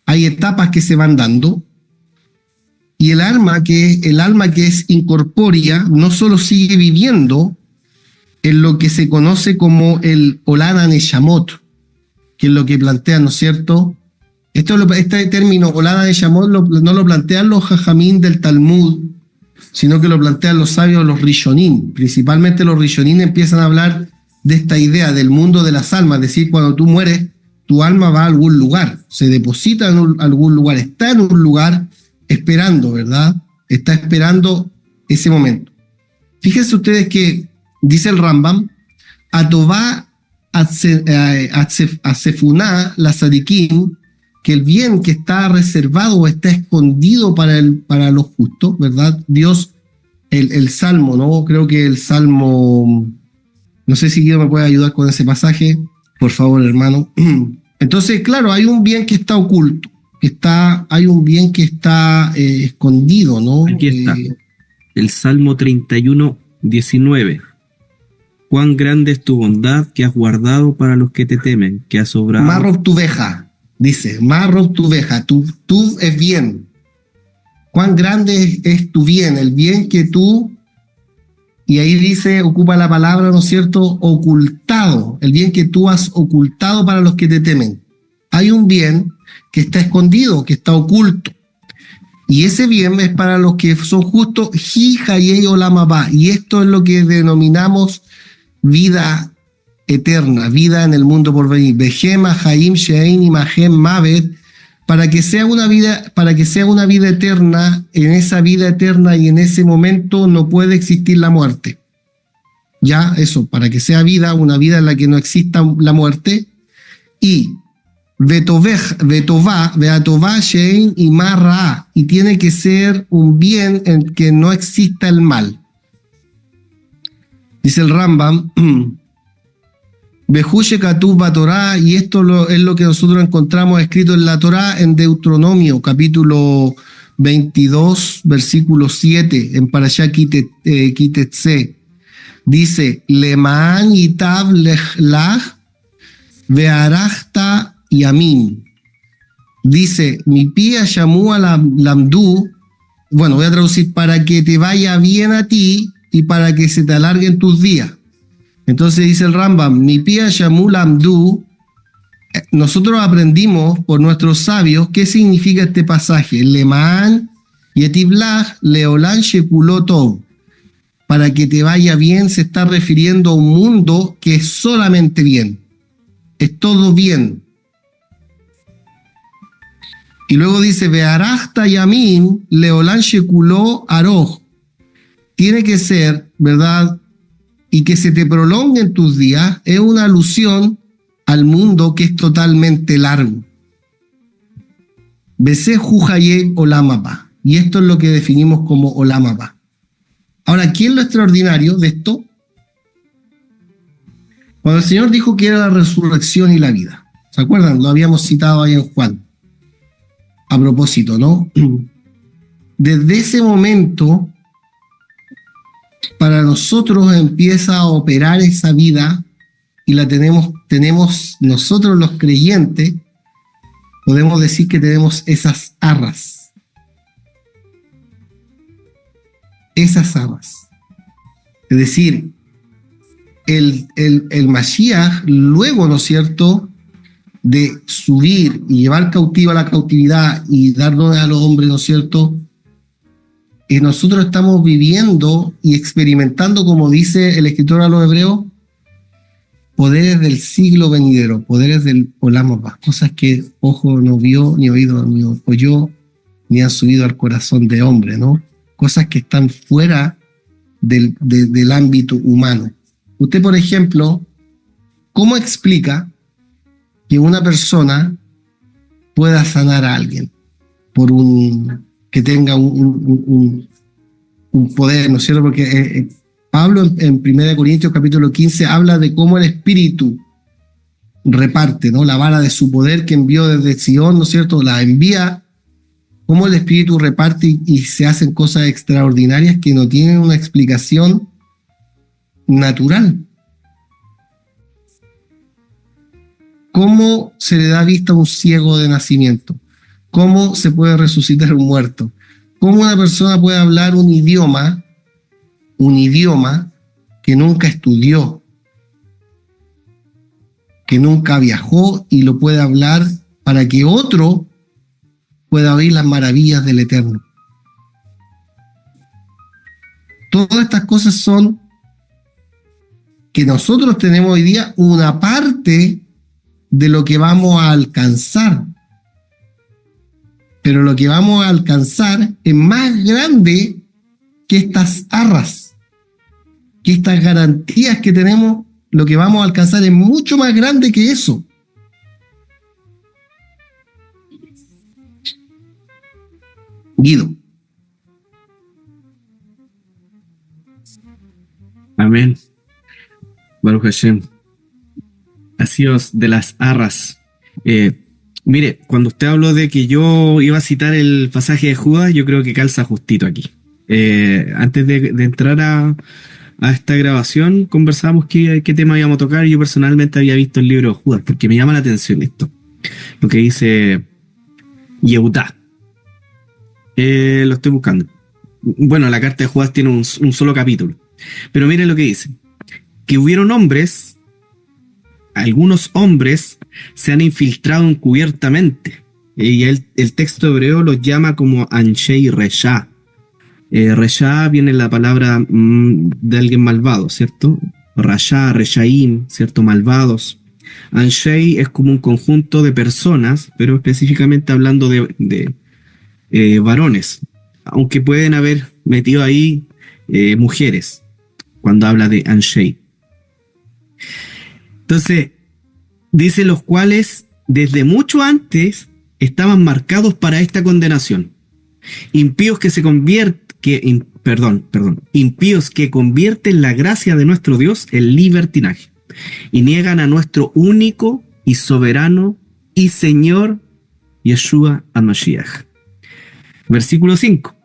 Speaker 5: hay etapas que se van dando. Y el alma que es incorpórea no solo sigue viviendo en lo que se conoce como el Olana Neshamot, que es lo que plantean, ¿no es cierto? Este término Olana Neshamot no lo plantean los Jajamín del Talmud, sino que lo plantean los sabios, los Rishonim. Principalmente los Rishonim empiezan a hablar de esta idea del mundo de las almas, es decir, cuando tú mueres, tu alma va a algún lugar, se deposita en algún lugar, está en un lugar esperando, ¿verdad? Está esperando ese momento. Fíjense ustedes que dice el Rambam, Atová Atsefuná la Sadikim, que el bien que está reservado o está escondido para los justos, ¿verdad? Dios, el Salmo, ¿no? Creo que el Salmo, no sé si Guido me puede ayudar con ese pasaje, por favor, hermano. Entonces, claro, hay un bien que está oculto, hay un bien que está escondido, ¿no?
Speaker 3: Aquí está, el Salmo 31, 19. Cuán grande es tu bondad que has guardado para los que te temen, que has obrado.
Speaker 5: Marrob tu veja, dice, Marrob tu veja, tú es bien. Cuán grande es tu bien, el bien que tú, y ahí dice, ocupa la palabra, ¿no es cierto?, ocultado, el bien que tú has ocultado para los que te temen. Hay un bien que está escondido, que está oculto. Y ese bien es para los que son justos, Hi Olam Abba. Y esto es lo que denominamos vida eterna, vida en el mundo por venir. Behema, Haim, Shein y Mahem Mavet, para que sea una vida eterna. En esa vida eterna y en ese momento no puede existir la muerte. Ya, eso, para que sea vida, una vida en la que no exista la muerte. Y Betová, Shein y Marra, y tiene que ser un bien en que no exista el mal. Dice el Rambam, Behushe Katuv Torah, y esto es lo que nosotros encontramos escrito en la Torah en Deuteronomio, capítulo 22, versículo 7, en Parashá Kitetse. Dice, Lemaan Yitab Lech Ve'arachta Yamin. Dice, mi pía Shamua Lamdu, bueno, voy a traducir, para que te vaya bien a ti y para que se te alarguen tus días. Entonces dice el Rambam, mi pía Shamu Lamdu, nosotros aprendimos por nuestros sabios qué significa este pasaje. Lemaan Yetiblach Leolan Shekulotov. Para que te vaya bien se está refiriendo a un mundo que es solamente bien. Es todo bien. Y luego dice, Bearachta Yamin Leolan Shekuló Aroj. Tiene que ser, ¿verdad? Y que se te prolonguen tus días, es una alusión al mundo que es totalmente largo. Besé Jujaye Olamapa. Y esto es lo que definimos como Olamapa. Ahora, ¿qué es lo extraordinario de esto? Cuando el Señor dijo que era la resurrección y la vida. ¿Se acuerdan? Lo habíamos citado ahí en Juan. A propósito, ¿no? Desde ese momento, para nosotros empieza a operar esa vida y la tenemos nosotros los creyentes, podemos decir que tenemos esas arras. Esas arras. Es decir, el Mashiach, luego, ¿no es cierto?, de subir y llevar cautivo a la cautividad y dar dones a los hombres, ¿no es cierto?, nosotros estamos viviendo y experimentando, como dice el escritor a los hebreos, poderes del siglo venidero, poderes del Olam Abba, cosas que ojo no vio, ni oído ni oyó, ni han subido al corazón de hombre, ¿no? Cosas que están fuera del ámbito humano. Usted, por ejemplo, ¿cómo explica que una persona pueda sanar a alguien por que tenga un poder, ¿no es cierto? Porque Pablo en 1 Corintios capítulo 15 habla de cómo el Espíritu reparte, ¿no?, la vara de su poder que envió desde Sion, ¿no es cierto?, la envía, cómo el Espíritu reparte y se hacen cosas extraordinarias que no tienen una explicación natural. ¿Cómo se le da vista a un ciego de nacimiento? ¿Cómo se puede resucitar un muerto? ¿Cómo una persona puede hablar un idioma que nunca estudió, que nunca viajó y lo puede hablar para que otro pueda oír las maravillas del Eterno? Todas estas cosas son que nosotros tenemos hoy día una parte de lo que vamos a alcanzar. Pero lo que vamos a alcanzar es más grande que estas arras, que estas garantías que tenemos. Lo que vamos a alcanzar es mucho más grande que eso. Guido.
Speaker 3: Amén. Baruch Hashem. Así es, de las arras. Mire, cuando usted habló de que yo iba a citar el pasaje de Judas, yo creo que calza justito aquí. Antes de entrar a esta grabación, conversábamos qué tema íbamos a tocar. Yo personalmente había visto el libro de Judas, porque me llama la atención esto. Lo que dice Yehudá. Lo estoy buscando. Bueno, la carta de Judas tiene un solo capítulo. Pero miren lo que dice. Que hubieron hombres, algunos hombres se han infiltrado encubiertamente. Y el texto hebreo los llama como Anshei Resha. Resha viene la palabra de alguien malvado, ¿cierto? Rasha, Reshaim, ¿cierto? Malvados. Anshei es como un conjunto de personas, pero específicamente hablando de varones. Aunque pueden haber metido ahí mujeres cuando habla de Anshei. Entonces, dice los cuales desde mucho antes estaban marcados para esta condenación. Impíos que impíos que convierten la gracia de nuestro Dios en libertinaje y niegan a nuestro único y soberano y Señor Yeshua HaMashiach. Versículo 5,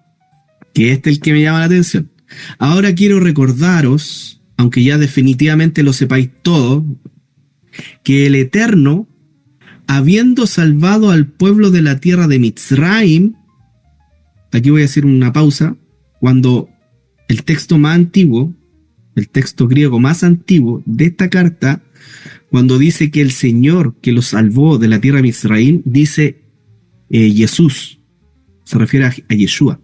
Speaker 3: que este es el que me llama la atención. Ahora quiero recordaros, aunque ya definitivamente lo sepáis todo, que el Eterno, habiendo salvado al pueblo de la tierra de Mitzrayim, aquí voy a hacer una pausa, cuando el texto más antiguo, el texto griego más antiguo de esta carta, cuando dice que el Señor que los salvó de la tierra de Mitzrayim, dice Jesús, se refiere a Yeshua.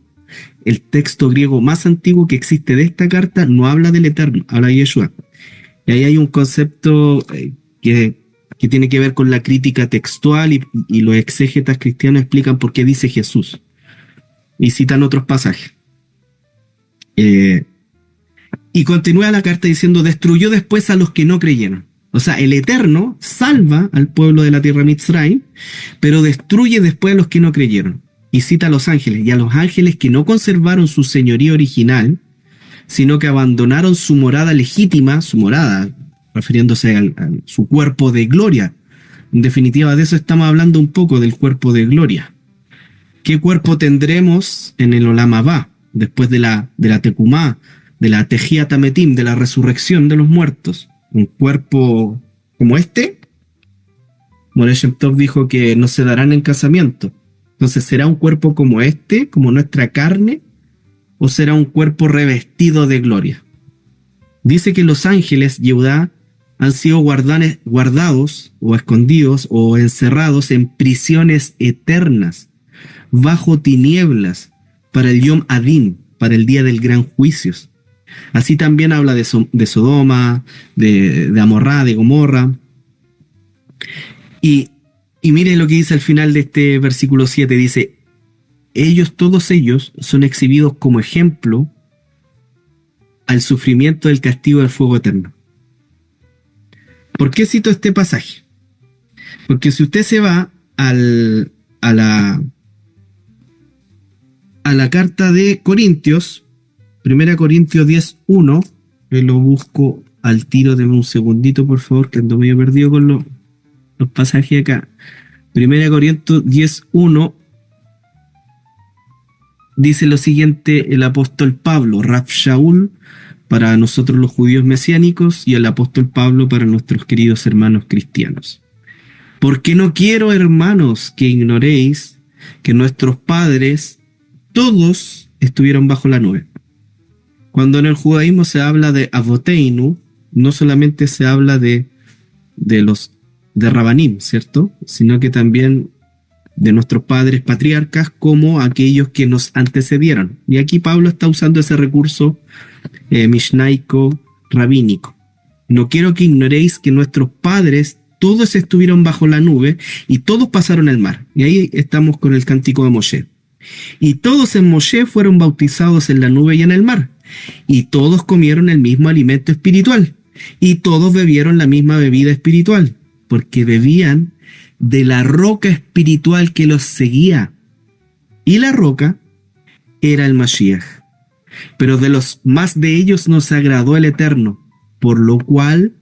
Speaker 3: El texto griego más antiguo que existe de esta carta no habla del Eterno, habla de Yeshua. Y ahí hay un concepto que tiene que ver con la crítica textual y los exégetas cristianos explican por qué dice Jesús. Y citan otros pasajes. Y continúa la carta diciendo, destruyó después a los que no creyeron. O sea, el Eterno salva al pueblo de la tierra Mitzrayim, pero destruye después a los que no creyeron. Y cita a los ángeles, y a los ángeles que no conservaron su señoría original, sino que abandonaron su morada legítima, su morada, refiriéndose a su cuerpo de gloria. En definitiva, de eso estamos hablando un poco, del cuerpo de gloria. ¿Qué cuerpo tendremos en el Olam Abba, después de la Tecumá, de la Tejiat Hametim, de la resurrección de los muertos? ¿Un cuerpo como este? Moreh Shem Tov dijo que no se darán en casamiento. Entonces, ¿será un cuerpo como este, como nuestra carne? ¿O será un cuerpo revestido de gloria? Dice que los ángeles, Yehudá, han sido guardados o escondidos o encerrados en prisiones eternas, bajo tinieblas, para el Yom Adin, para el día del gran juicio. Así también habla de Sodoma, de Amorrá, de Gomorra. Y miren lo que dice al final de este versículo 7, dice, todos ellos son exhibidos como ejemplo al sufrimiento del castigo del fuego eterno. ¿Por qué cito este pasaje? Porque si usted se va a la carta de Corintios, 1 Corintios 10:1, lo busco al tiro, denme un segundito por favor, que ando medio perdido con los pasajes acá. 1 Corintios 10:1 dice lo siguiente el apóstol Pablo, Rav Shaul para nosotros los judíos mesiánicos y el apóstol Pablo para nuestros queridos hermanos cristianos. Porque no quiero, hermanos, que ignoréis que nuestros padres todos estuvieron bajo la nube. Cuando en el judaísmo se habla de Avoteinu, no solamente se habla de Rabanim, ¿cierto? Sino que también de nuestros padres patriarcas como aquellos que nos antecedieron. Y aquí Pablo está usando ese recurso mishnaico rabínico. No quiero que ignoréis que nuestros padres todos estuvieron bajo la nube y todos pasaron el mar. Y ahí estamos con el cántico de Moshe. Y todos en Moshe fueron bautizados en la nube y en el mar. Y todos comieron el mismo alimento espiritual. Y todos bebieron la misma bebida espiritual. Porque bebían de la roca espiritual que los seguía. Y la roca era el Mashiach. Pero de los más de ellos nos agradó el Eterno, por lo cual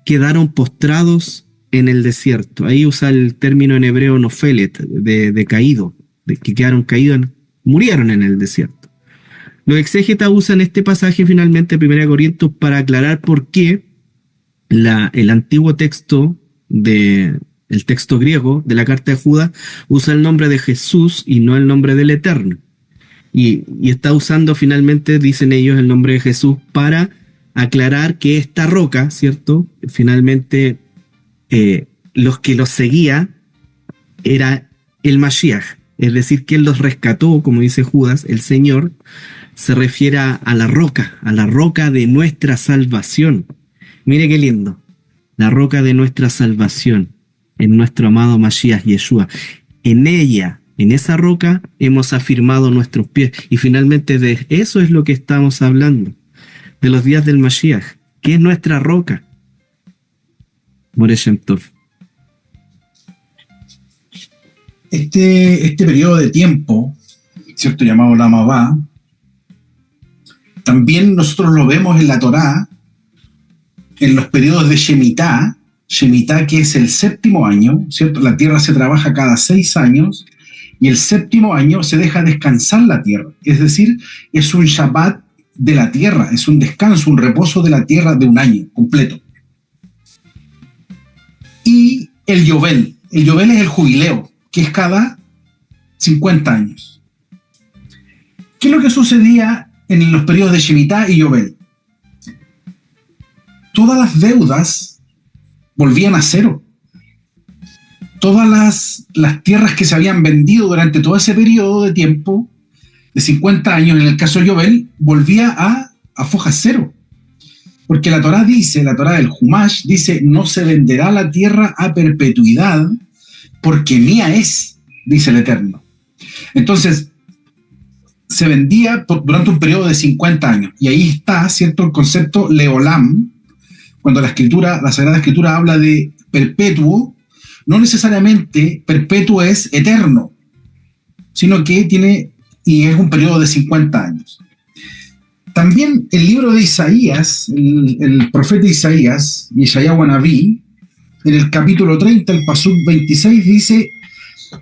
Speaker 3: quedaron postrados en el desierto. Ahí usa el término en hebreo nofelet, de caído, de que quedaron caídos, murieron en el desierto. Los exégetas usan este pasaje finalmente, 1 Corintios, para aclarar por qué el antiguo texto el texto griego de la carta de Judas usa el nombre de Jesús y no el nombre del Eterno. Y está usando finalmente, dicen ellos, el nombre de Jesús para aclarar que esta roca, ¿cierto? Finalmente, los que los seguía era el Mashiach. Es decir, que él los rescató, como dice Judas, el Señor, se refiere a la roca de nuestra salvación. Mire qué lindo. La roca de nuestra salvación, en nuestro amado Mashiach Yeshua. En ella, en esa roca, hemos afirmado nuestros pies. Y finalmente de eso es lo que estamos hablando, de los días del Mashiach, que es nuestra roca. Moreh Shem Tov.
Speaker 4: Este periodo de tiempo, ¿cierto?, llamado Olam Abba, También nosotros lo vemos en la Torá, en los periodos de Shemitá, que es el séptimo año, ¿cierto? La tierra se trabaja cada 6 años y el séptimo año se deja descansar la tierra. Es decir, es un Shabbat de la tierra, es un descanso, un reposo de la tierra de un año completo. Y el Yobel es el jubileo, que es cada 50 años. ¿Qué es lo que sucedía en los periodos de Shemitá y Yobel? Todas las deudas volvían a cero. Todas las tierras que se habían vendido durante todo ese periodo de tiempo, de 50 años, en el caso de Yobel, volvía a foja cero. Porque la Torá del Humash dice, no se venderá la tierra a perpetuidad, porque mía es, dice el Eterno. Entonces, se vendía durante un periodo de 50 años. Y ahí está, ¿cierto?, el concepto Leolam, cuando la Sagrada Escritura habla de perpetuo, no necesariamente perpetuo es eterno, sino que es un periodo de 50 años. También el libro de Isaías, el profeta Isaías, Yeshayahu Anabí, en el capítulo 30, el pasuk 26, dice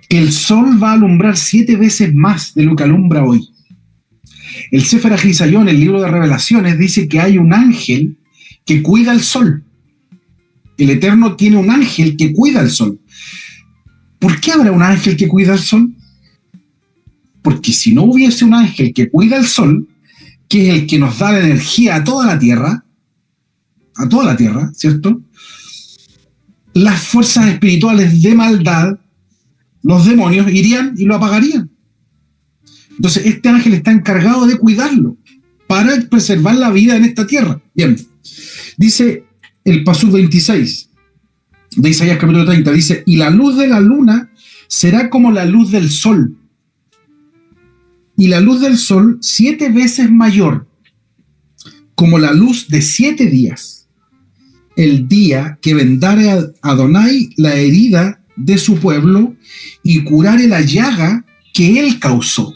Speaker 4: que el sol va a alumbrar 7 veces más de lo que alumbra hoy. El Sefer Agizayón, el libro de Revelaciones, dice que hay un ángel que cuida el sol. El Eterno tiene un ángel que cuida el sol. ¿Por qué habrá un ángel que cuida el sol? Porque si no hubiese un ángel que cuida el sol, que es el que nos da la energía a toda la tierra, ¿cierto? Las fuerzas espirituales de maldad, los demonios, irían y lo apagarían. Entonces, este ángel está encargado de cuidarlo para preservar la vida en esta tierra. Bien, dice el pasuk 26 de Isaías capítulo 30, dice, y la luz de la luna será como la luz del sol, y la luz del sol 7 veces mayor, como la luz de 7 días, el día que vendare a Adonai la herida de su pueblo y curare la llaga que él causó.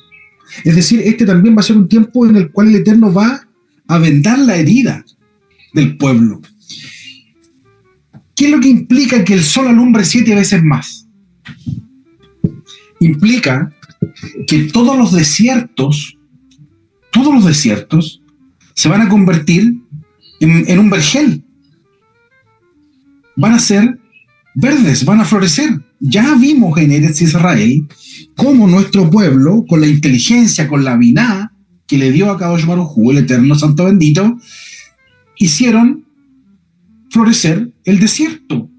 Speaker 4: Es decir, este también va a ser un tiempo en el cual el Eterno va a vendar la herida del pueblo. ¿Qué es lo que implica que el sol alumbre 7 veces más? Implica que todos los desiertos se van a convertir en un vergel. Van a ser verdes, van a florecer. Ya vimos en Eretz Israel cómo nuestro pueblo, con la inteligencia, con la biná que le dio a Kadosh Baruj Hu, el Eterno Santo Bendito, hicieron florecer el desierto.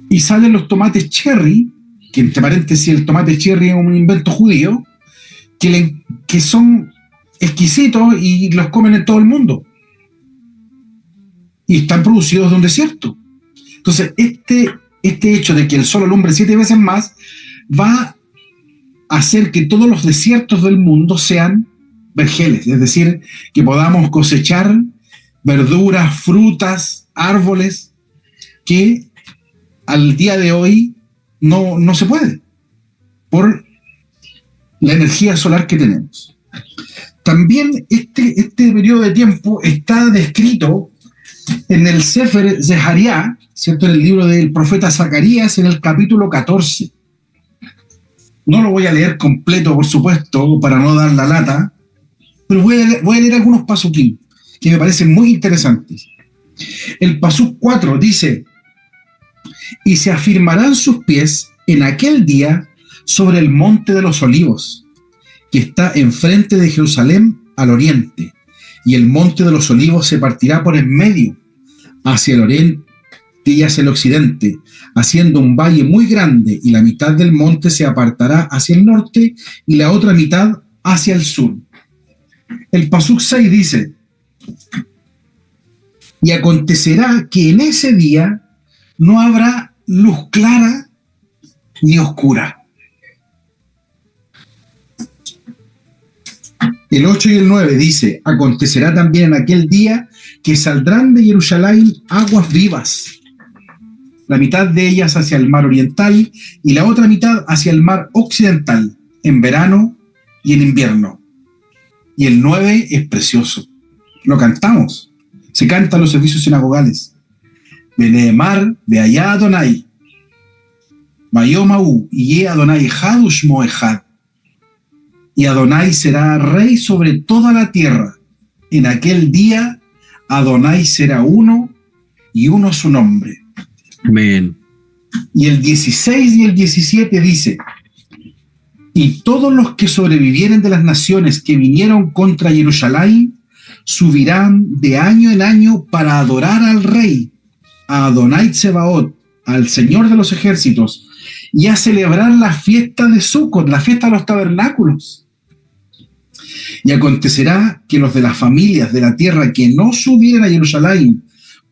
Speaker 4: Y salen los tomates cherry, que entre paréntesis el tomate cherry es un invento judío, que son exquisitos y los comen en todo el mundo. Y están producidos de un desierto. Entonces, este hecho de que el sol alumbre 7 veces más va a hacer que todos los desiertos del mundo sean vergeles, es decir, que podamos cosechar verduras, frutas, árboles, que al día de hoy no se puede, por la energía solar que tenemos. También este periodo de tiempo está descrito en el Sefer Zehariah, ¿cierto?, en el libro del profeta Zacarías, en el capítulo 14. No lo voy a leer completo, por supuesto, para no dar la lata, pero voy a leer algunos pasukim que me parecen muy interesantes. El pasuk 4 dice, y se afirmarán sus pies en aquel día sobre el monte de los olivos, que está enfrente de Jerusalén al oriente, y el monte de los olivos se partirá por en medio, hacia el oriente y hacia el occidente, haciendo un valle muy grande, y la mitad del monte se apartará hacia el norte y la otra mitad hacia el sur. El pasuk 6 dice, y acontecerá que en ese día no habrá luz clara ni oscura. El 8 y el 9 dice, acontecerá también en aquel día que saldrán de Jerusalén aguas vivas, la mitad de ellas hacia el mar oriental y la otra mitad hacia el mar occidental, en verano y en invierno. Y el 9 es precioso. lo cantamos. Se canta en los servicios sinagogales. Beneemar, Beayá Adonai, Bayomau, Ye Adonai, Hadush Moehad. Y Adonai será rey sobre toda la tierra. En aquel día, Adonai será uno y uno su nombre.
Speaker 3: Amén.
Speaker 4: Y el 16 y el 17 dice: y todos los que sobrevivieren de las naciones que vinieron contra Jerusalén subirán de año en año para adorar al rey, a Adonai Tsebaot, al Señor de los ejércitos, y a celebrar la fiesta de Sucot, la fiesta de los tabernáculos. Y acontecerá que los de las familias de la tierra que no subieren a Jerusalén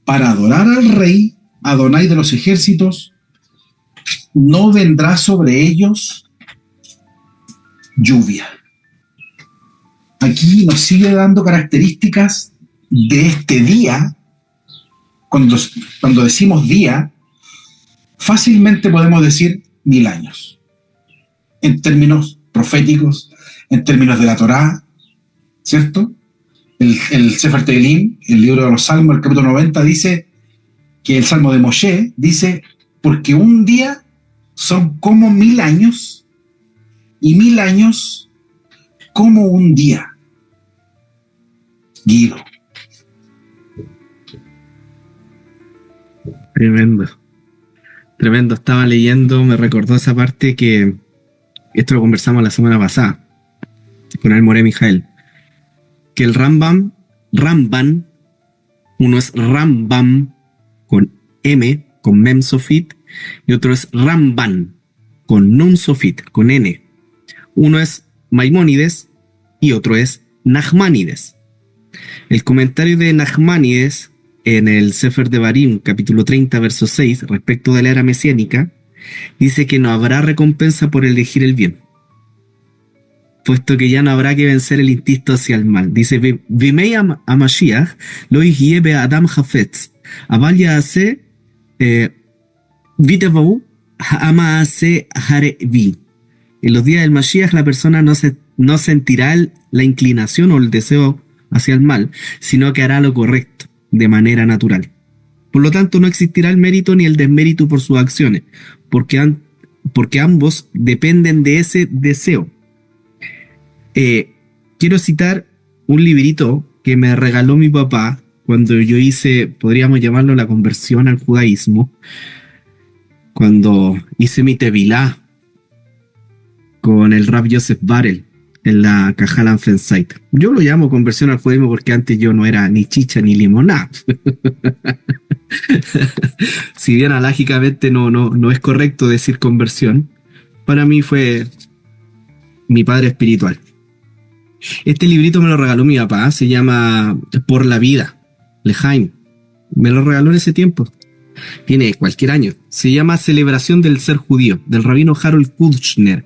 Speaker 4: para adorar al rey, Adonai de los ejércitos, no vendrá sobre ellos lluvia. Aquí nos sigue dando características de este día. Cuando decimos día, fácilmente podemos decir 1000 años. En términos proféticos, en términos de la Torá, ¿cierto? El Sefer Tehilim, el libro de los Salmos, el capítulo 90, dice que el Salmo de Moshe dice: porque un día son como 1000 años, y 1000 años como un día. Guido.
Speaker 3: Tremendo. Tremendo. Estaba leyendo, me recordó esa parte que esto lo conversamos la semana pasada con el Moré Mijael, que el Ramban, uno es Rambam con M, con Mem Sofit, y otro es Ramban con Nun Sofit, con N. Uno es Maimónides y otro es Nachmanides. El comentario de Nachmanides en el Sefer Devarim, capítulo 30, verso 6, respecto de la era mesiánica, dice que no habrá recompensa por elegir el bien, puesto que ya no habrá que vencer el instinto hacia el mal. Dice: Vimei Amashiach lo yihye be'adam hafetz, aval ya'aseh vitevou ha'ama'aseh harevi. En los días del Mashiach la persona no sentirá la inclinación o el deseo hacia el mal, sino que hará lo correcto de manera natural. Por lo tanto, no existirá el mérito ni el desmérito por sus acciones, porque ambos dependen de ese deseo. Quiero citar un librito que me regaló mi papá cuando yo hice, podríamos llamarlo, la conversión al judaísmo, cuando hice mi tevilá con el Rav Yosef Barel en la Cajalan Fensait. Yo lo llamo conversión al judaísmo porque antes yo no era ni chicha ni limonada. Si bien alágicamente no es correcto decir conversión, para mí fue mi padre espiritual. Este librito me lo regaló mi papá, se llama Por la Vida, Lejaim. Me lo regaló en ese tiempo. Tiene cualquier año. Se llama Celebración del Ser Judío, del rabino Harold Kushner.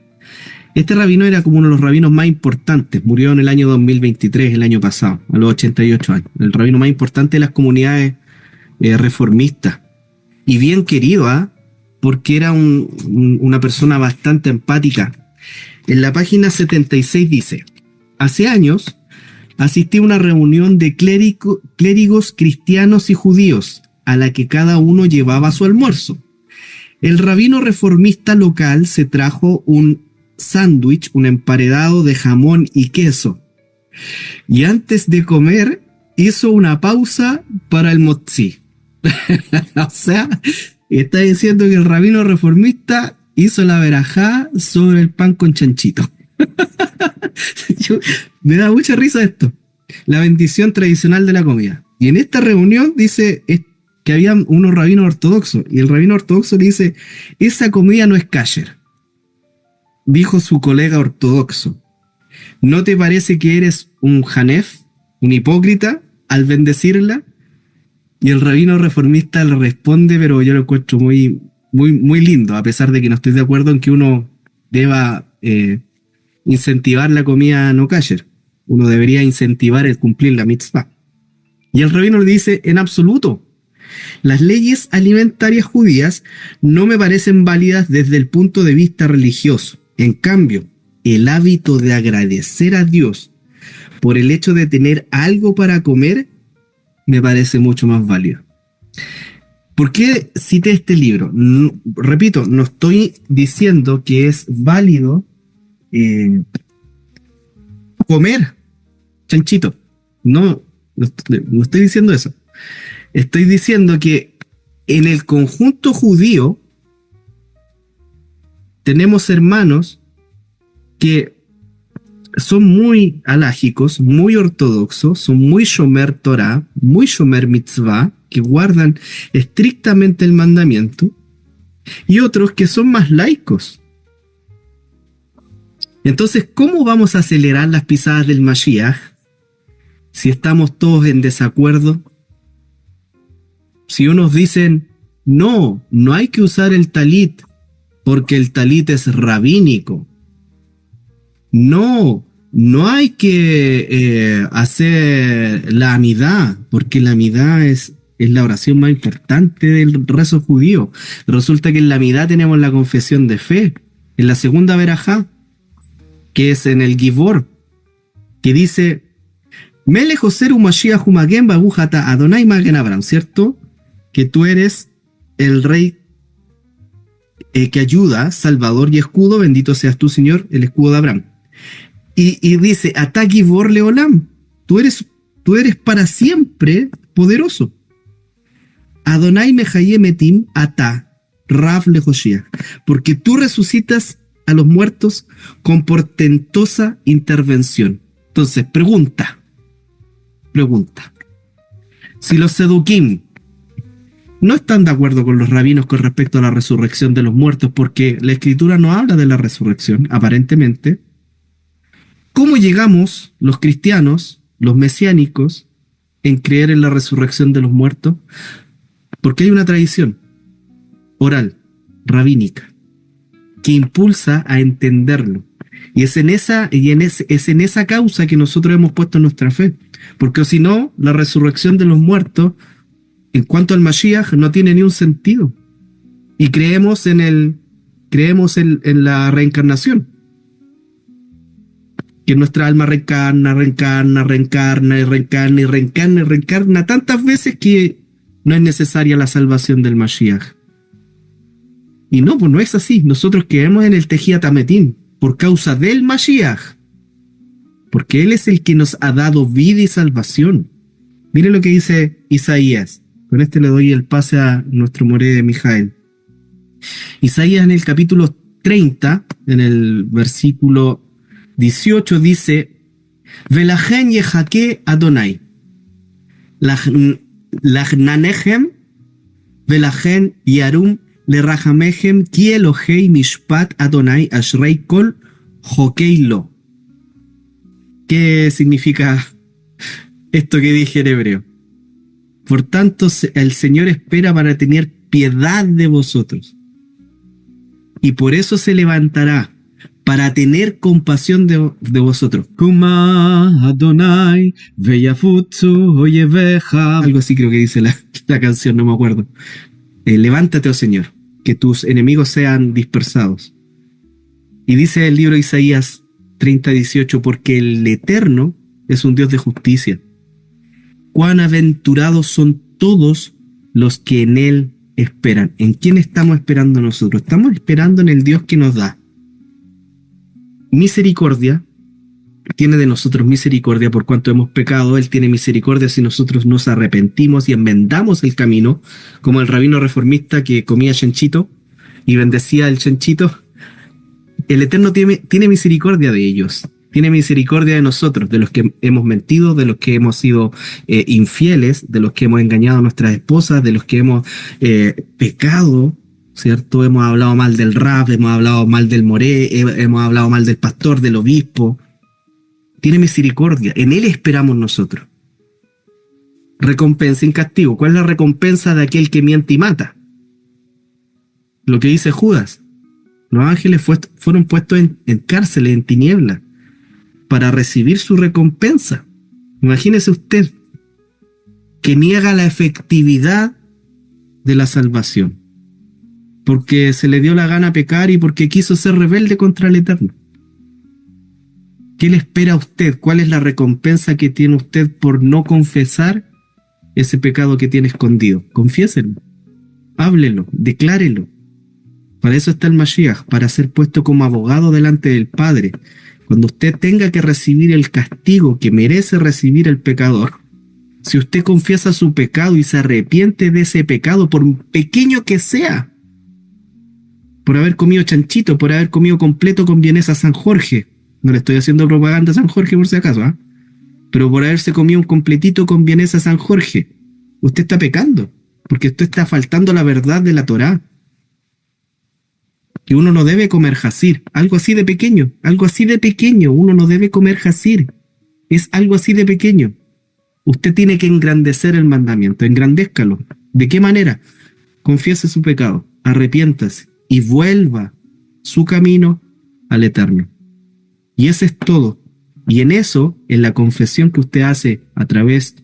Speaker 3: Este rabino era como uno de los rabinos más importantes. Murió en el año 2023, el año pasado, a los 88 años. El rabino más importante de las comunidades reformistas. Y bien querido, porque era una persona bastante empática. En la página 76 dice: hace años asistí a una reunión de clérigos cristianos y judíos, a la que cada uno llevaba su almuerzo. El rabino reformista local se trajo un sándwich, un emparedado de jamón y queso, y antes de comer hizo una pausa para el motzi. O sea, está diciendo que el rabino reformista hizo la verajá sobre el pan con chanchito. Me da mucha risa esto. La bendición tradicional de la comida. Y en esta reunión dice que había unos rabinos ortodoxos, y el rabino ortodoxo le dice: esa comida no es kasher. Dijo su colega ortodoxo: ¿no te parece que eres un janef, un hipócrita, al bendecirla? Y el rabino reformista le responde, pero yo lo encuentro muy, muy, muy lindo, a pesar de que no estoy de acuerdo en que uno deba incentivar la comida no kasher. Uno debería incentivar el cumplir la mitzvah. Y el rabino le dice: en absoluto. Las leyes alimentarias judías no me parecen válidas desde el punto de vista religioso. En cambio, el hábito de agradecer a Dios por el hecho de tener algo para comer, me parece mucho más válido. ¿Por qué cité este libro? Repito, no estoy diciendo que es válido comer chanchito. No estoy diciendo eso. Estoy diciendo que en el conjunto judío tenemos hermanos que son muy halágicos, muy ortodoxos, son muy shomer Torah, muy shomer mitzvah, que guardan estrictamente el mandamiento, y otros que son más laicos. Entonces, ¿cómo vamos a acelerar las pisadas del Mashiach si estamos todos en desacuerdo? Si unos dicen, no hay que usar el talit, porque el talit es rabínico. No hay que hacer la amidá, porque la amidá es la oración más importante del rezo judío. Resulta que en la amidá tenemos la confesión de fe, en la segunda verajá, que es en el Gibor, que dice, Melech Hoser Mashiach Magen Babujata Adonai Magen Abraham, ¿cierto? Que tú eres el rey que ayuda, salvador y escudo, bendito seas tú, Señor, el escudo de Abraham. Y dice, Ata Gibor Leolam, tú eres para siempre poderoso. Adonai Mechayemetim Ata Rav Lehoshiach, porque tú resucitas a los muertos con portentosa intervención. Entonces, pregunta. Si los seduquim no están de acuerdo con los rabinos con respecto a la resurrección de los muertos, porque la escritura no habla de la resurrección, aparentemente, ¿cómo llegamos los cristianos, los mesiánicos, en creer en la resurrección de los muertos? Porque hay una tradición oral, rabínica, que impulsa a entenderlo. Y es en esa causa que nosotros hemos puesto nuestra fe. Porque si no, la resurrección de los muertos, en cuanto al Mashiach, no tiene ni un sentido. Y creemos en la reencarnación. Que nuestra alma reencarna tantas veces que no es necesaria la salvación del Mashiach. Y no, pues no es así. Nosotros creemos en el Tejiat Ametim por causa del Mashiach. Porque Él es el que nos ha dado vida y salvación. Mire lo que dice Isaías. Con este le doy el pase a nuestro Moré de Mijael. Isaías en el capítulo 30, en el versículo 18 dice, Velachen yechake Adonai, lachnanechem, velachen yarum lerachamechem, ki Elohei mishpat Adonai ashrei kol jokeilo. ¿Qué significa esto que dije en hebreo? Por tanto, el Señor espera para tener piedad de vosotros. Y por eso se levantará, para tener compasión de vosotros.
Speaker 2: Kuma Adonai veyafutzu oyeveja.
Speaker 3: Algo así creo que dice la canción, no me acuerdo. Levántate, oh Señor, que tus enemigos sean dispersados. Y dice el libro de Isaías 30:18, porque el Eterno es un Dios de justicia. Cuán aventurados son todos los que en Él esperan. ¿En quién estamos esperando nosotros? Estamos esperando en el Dios que nos da misericordia, tiene de nosotros misericordia por cuanto hemos pecado. Él tiene misericordia si nosotros nos arrepentimos y enmendamos el camino, como el rabino reformista que comía chanchito y bendecía el chanchito. El Eterno tiene misericordia de ellos, tiene misericordia de nosotros, de los que hemos mentido, de los que hemos sido infieles, de los que hemos engañado a nuestras esposas, de los que hemos pecado, ¿cierto? Hemos hablado mal del rab, hemos hablado mal del moré, hemos hablado mal del pastor, del obispo. Tiene misericordia, en Él esperamos nosotros. Recompensa y castigo. ¿Cuál es la recompensa de aquel que miente y mata? Lo que dice Judas. Los ángeles fueron puestos en cárceles, en tinieblas, para recibir su recompensa. Imagínese usted que niega la efectividad de la salvación, porque se le dio la gana pecar y porque quiso ser rebelde contra el Eterno. ¿Qué le espera a usted? ¿Cuál es la recompensa que tiene usted por no confesar ese pecado que tiene escondido? Confiéselo, háblelo, declárelo. Para eso está el Mashiach, para ser puesto como abogado delante del Padre. Cuando usted tenga que recibir el castigo que merece recibir el pecador, si usted confiesa su pecado y se arrepiente de ese pecado, por pequeño que sea, por haber comido chanchito, por haber comido completo con vienesa San Jorge, no le estoy haciendo propaganda a San Jorge por si acaso, ¿eh? Pero por haberse comido un completito con vienesa San Jorge, usted está pecando, porque usted está faltando la verdad de la Torá. Que uno no debe comer jazir, algo así de pequeño, uno no debe comer jazir, es algo así de pequeño. Usted tiene que engrandecer el mandamiento, engrandézcalo. ¿De qué manera? Confiese su pecado, arrepiéntase y vuelva su camino al Eterno. Y ese es todo. Y en eso, en la confesión que usted hace a través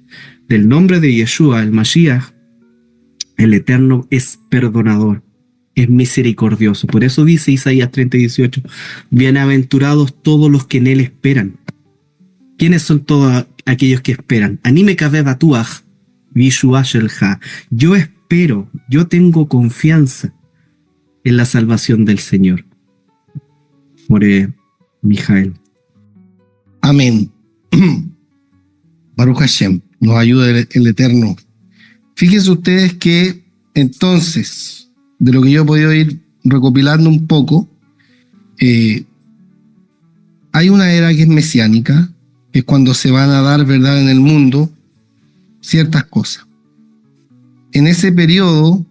Speaker 3: del nombre de Yeshua, el Mashiach, el Eterno es perdonador, es misericordioso. Por eso dice Isaías 30:18, bienaventurados todos los que en él esperan. ¿Quiénes son todos aquellos que esperan? Anime kabe batuach, Yeshua shelha. Yo espero, yo tengo confianza en la salvación del Señor. More Mijael.
Speaker 5: Amén. Baruch Hashem, nos ayude el Eterno. Fíjense ustedes que entonces, de lo que yo he podido ir recopilando un poco, hay una era que es mesiánica, que es cuando se van a dar, ¿verdad?, en el mundo ciertas cosas. En ese periodo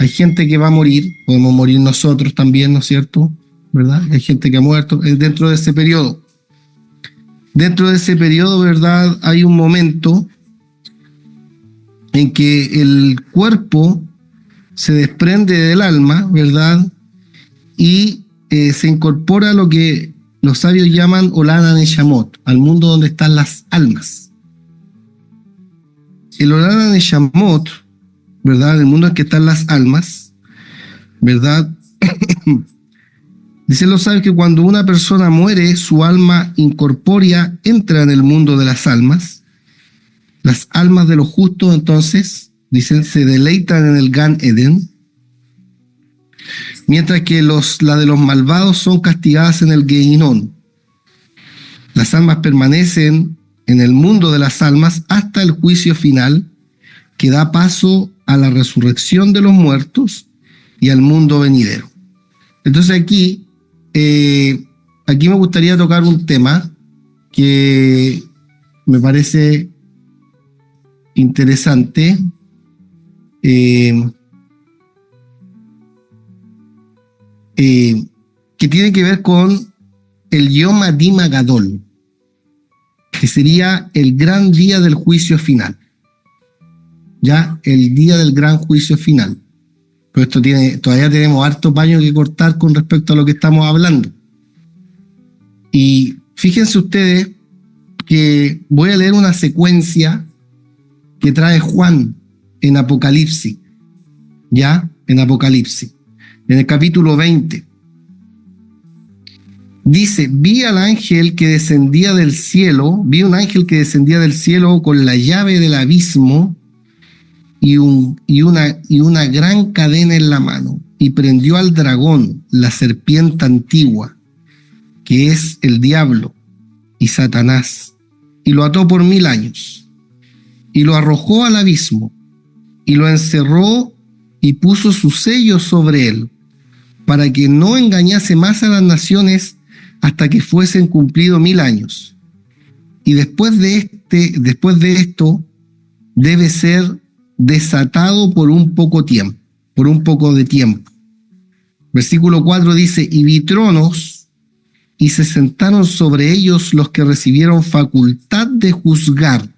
Speaker 5: hay gente que va a morir, podemos morir nosotros también, ¿no es cierto?, ¿verdad? Hay gente que ha muerto dentro de ese periodo. Dentro de ese periodo, ¿verdad?, hay un momento en que el cuerpo se desprende del alma, ¿verdad?, y se incorpora a lo que los sabios llaman Olana Neshamot, al mundo donde están las almas. El Olana Neshamot, ¿verdad?, el mundo en que están las almas, ¿verdad? Dicen los sabios que cuando una persona muere, su alma incorpórea entra en el mundo de las almas. Las almas de los justos, entonces, dicen, se deleitan en el Gan Eden, mientras que la de los malvados son castigadas en el Geinón. Las almas permanecen en el mundo de las almas hasta el juicio final, que da paso a la resurrección de los muertos y al mundo venidero. Entonces aquí me gustaría tocar un tema que me parece interesante, que tiene que ver con el Yom Adim Gadol, que sería el gran día del juicio final. Ya, el día del gran juicio final. Pero todavía tenemos harto paño que cortar con respecto a lo que estamos hablando. Y fíjense ustedes que voy a leer una secuencia que trae Juan en Apocalipsis. Ya, en Apocalipsis. En el capítulo 20. Dice, vi un ángel que descendía del cielo con la llave del abismo y una gran cadena en la mano, y prendió al dragón, la serpiente antigua, que es el diablo y Satanás, y lo ató por 1000 años, y lo arrojó al abismo, y lo encerró y puso su sello sobre él, para que no engañase más a las naciones hasta que fuesen cumplidos 1000 años. Y después de esto, debe ser desatado por un poco de tiempo. Versículo 4 dice, y vi tronos, y se sentaron sobre ellos los que recibieron facultad de juzgar,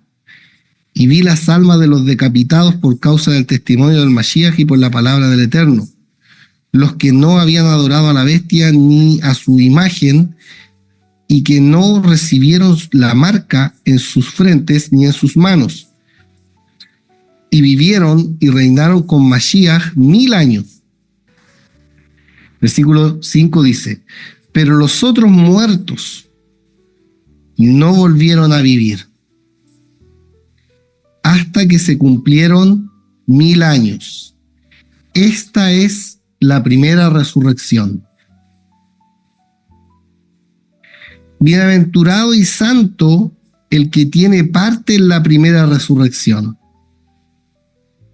Speaker 5: y vi las almas de los decapitados por causa del testimonio del Mashiach y por la palabra del Eterno, los que no habían adorado a la bestia ni a su imagen, y que no recibieron la marca en sus frentes ni en sus manos, y vivieron y reinaron con Mashiach 1000 años. Versículo 5 dice, pero los otros muertos no volvieron a vivir hasta que se cumplieron 1000 años. Esta es la primera resurrección. Bienaventurado y santo el que tiene parte en la primera resurrección.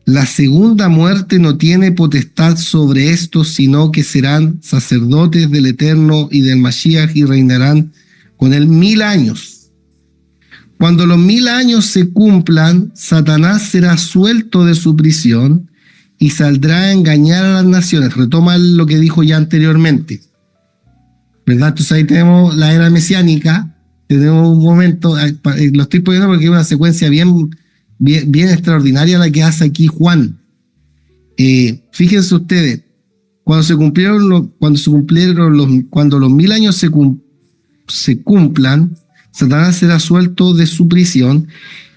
Speaker 5: La segunda muerte no tiene potestad sobre estos, sino que serán sacerdotes del Eterno y del Mashiach y reinarán con él 1000 años. Cuando los 1000 años se cumplan, Satanás será suelto de su prisión y saldrá a engañar a las naciones. Retoma lo que dijo ya anteriormente, ¿verdad? Entonces ahí tenemos la era mesiánica, tenemos un momento, lo estoy poniendo porque es una secuencia bien extraordinaria la que hace aquí Juan. Fíjense ustedes, cuando los 1000 años se cumplan, Satanás será suelto de su prisión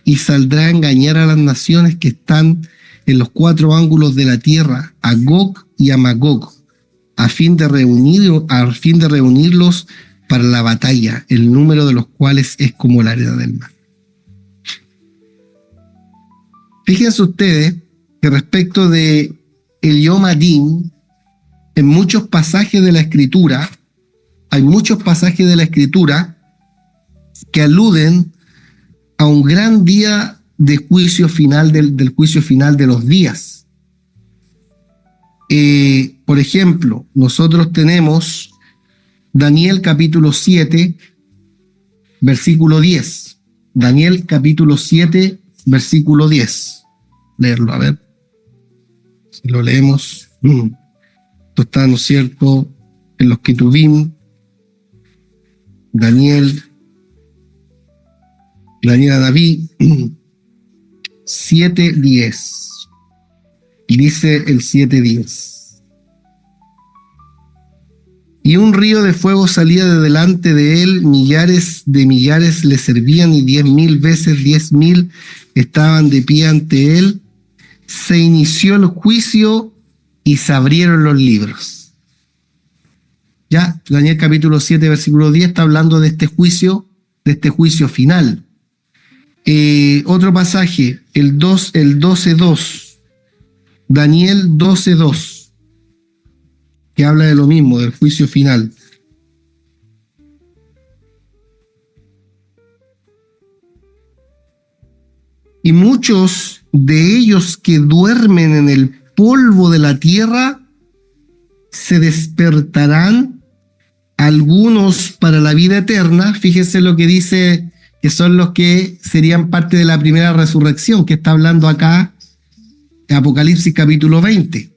Speaker 5: y saldrá a engañar a las naciones que están en los 4 ángulos de la tierra, a Gog y a Magog, a fin de reunirlos para la batalla, el número de los cuales es como la arena del mar. Fíjense ustedes que respecto de el Yom Adin, en muchos pasajes de la Escritura, hay muchos pasajes de la Escritura que aluden a un gran día de juicio final, del juicio final de los días. Por ejemplo, nosotros tenemos Daniel capítulo 7, versículo 10. Daniel capítulo 7, versículo 10. Leerlo, a ver. Si lo leemos. Esto está, ¿no es cierto?, en los Ketuvim. Daniel David 7:10. Dice el 7:10. Y un río de fuego salía de delante de él, millares de millares le servían y 10,000 veces 10,000 estaban de pie ante él. Se inició el juicio y se abrieron los libros. Ya, Daniel capítulo 7, versículo 10 está hablando de este juicio final. Otro pasaje, el 12:2. Daniel 12:2, que habla de lo mismo, del juicio final. Y muchos de ellos que duermen en el polvo de la tierra se despertarán, algunos para la vida eterna. Fíjese lo que dice, que son los que serían parte de la primera resurrección, que está hablando acá Apocalipsis capítulo 20,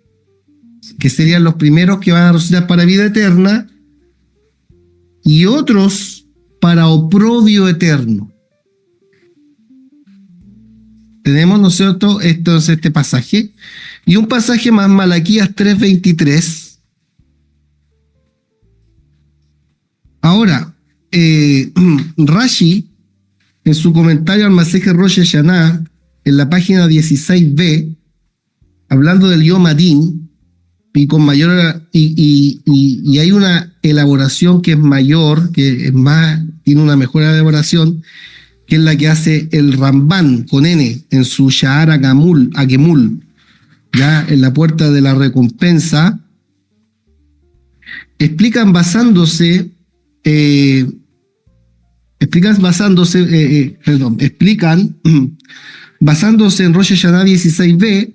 Speaker 5: que serían los primeros que van a resucitar para vida eterna, y otros para oprobio eterno. Tenemos nosotros entonces este pasaje, y un pasaje más, Malaquías 3:23. Ahora, Rashi, en su comentario al Maseje Rosh Hashanah, en la página 16b, hablando del Yom Adin, y con mayor y hay una elaboración que es mayor, que es más, tiene una mejor elaboración, que es la que hace el Ramban con N en su Sha'ar Agemul, ya en la puerta de la recompensa. Explican basándose en Rosh Hashanah 16b,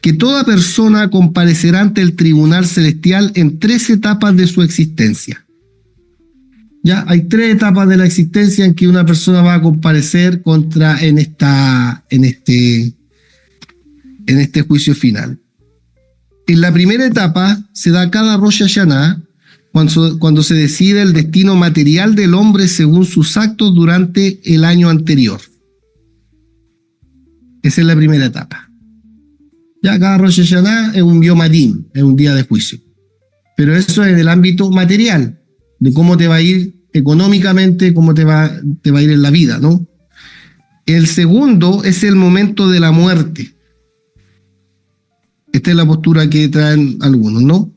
Speaker 5: que toda persona comparecerá ante el tribunal celestial en 3 etapas de su existencia. Ya hay 3 etapas de la existencia en que una persona va a comparecer en este juicio final. En la primera etapa se da cada Rosh Hashanah, cuando se decide el destino material del hombre según sus actos durante el año anterior. Esa es la primera etapa. Ya cada Rosh Hashanah es un Yom Adin, es un día de juicio. Pero eso es en el ámbito material, de cómo te va a ir económicamente, cómo te va a ir en la vida, ¿no? El segundo es el momento de la muerte. Esta es la postura que traen algunos, ¿no?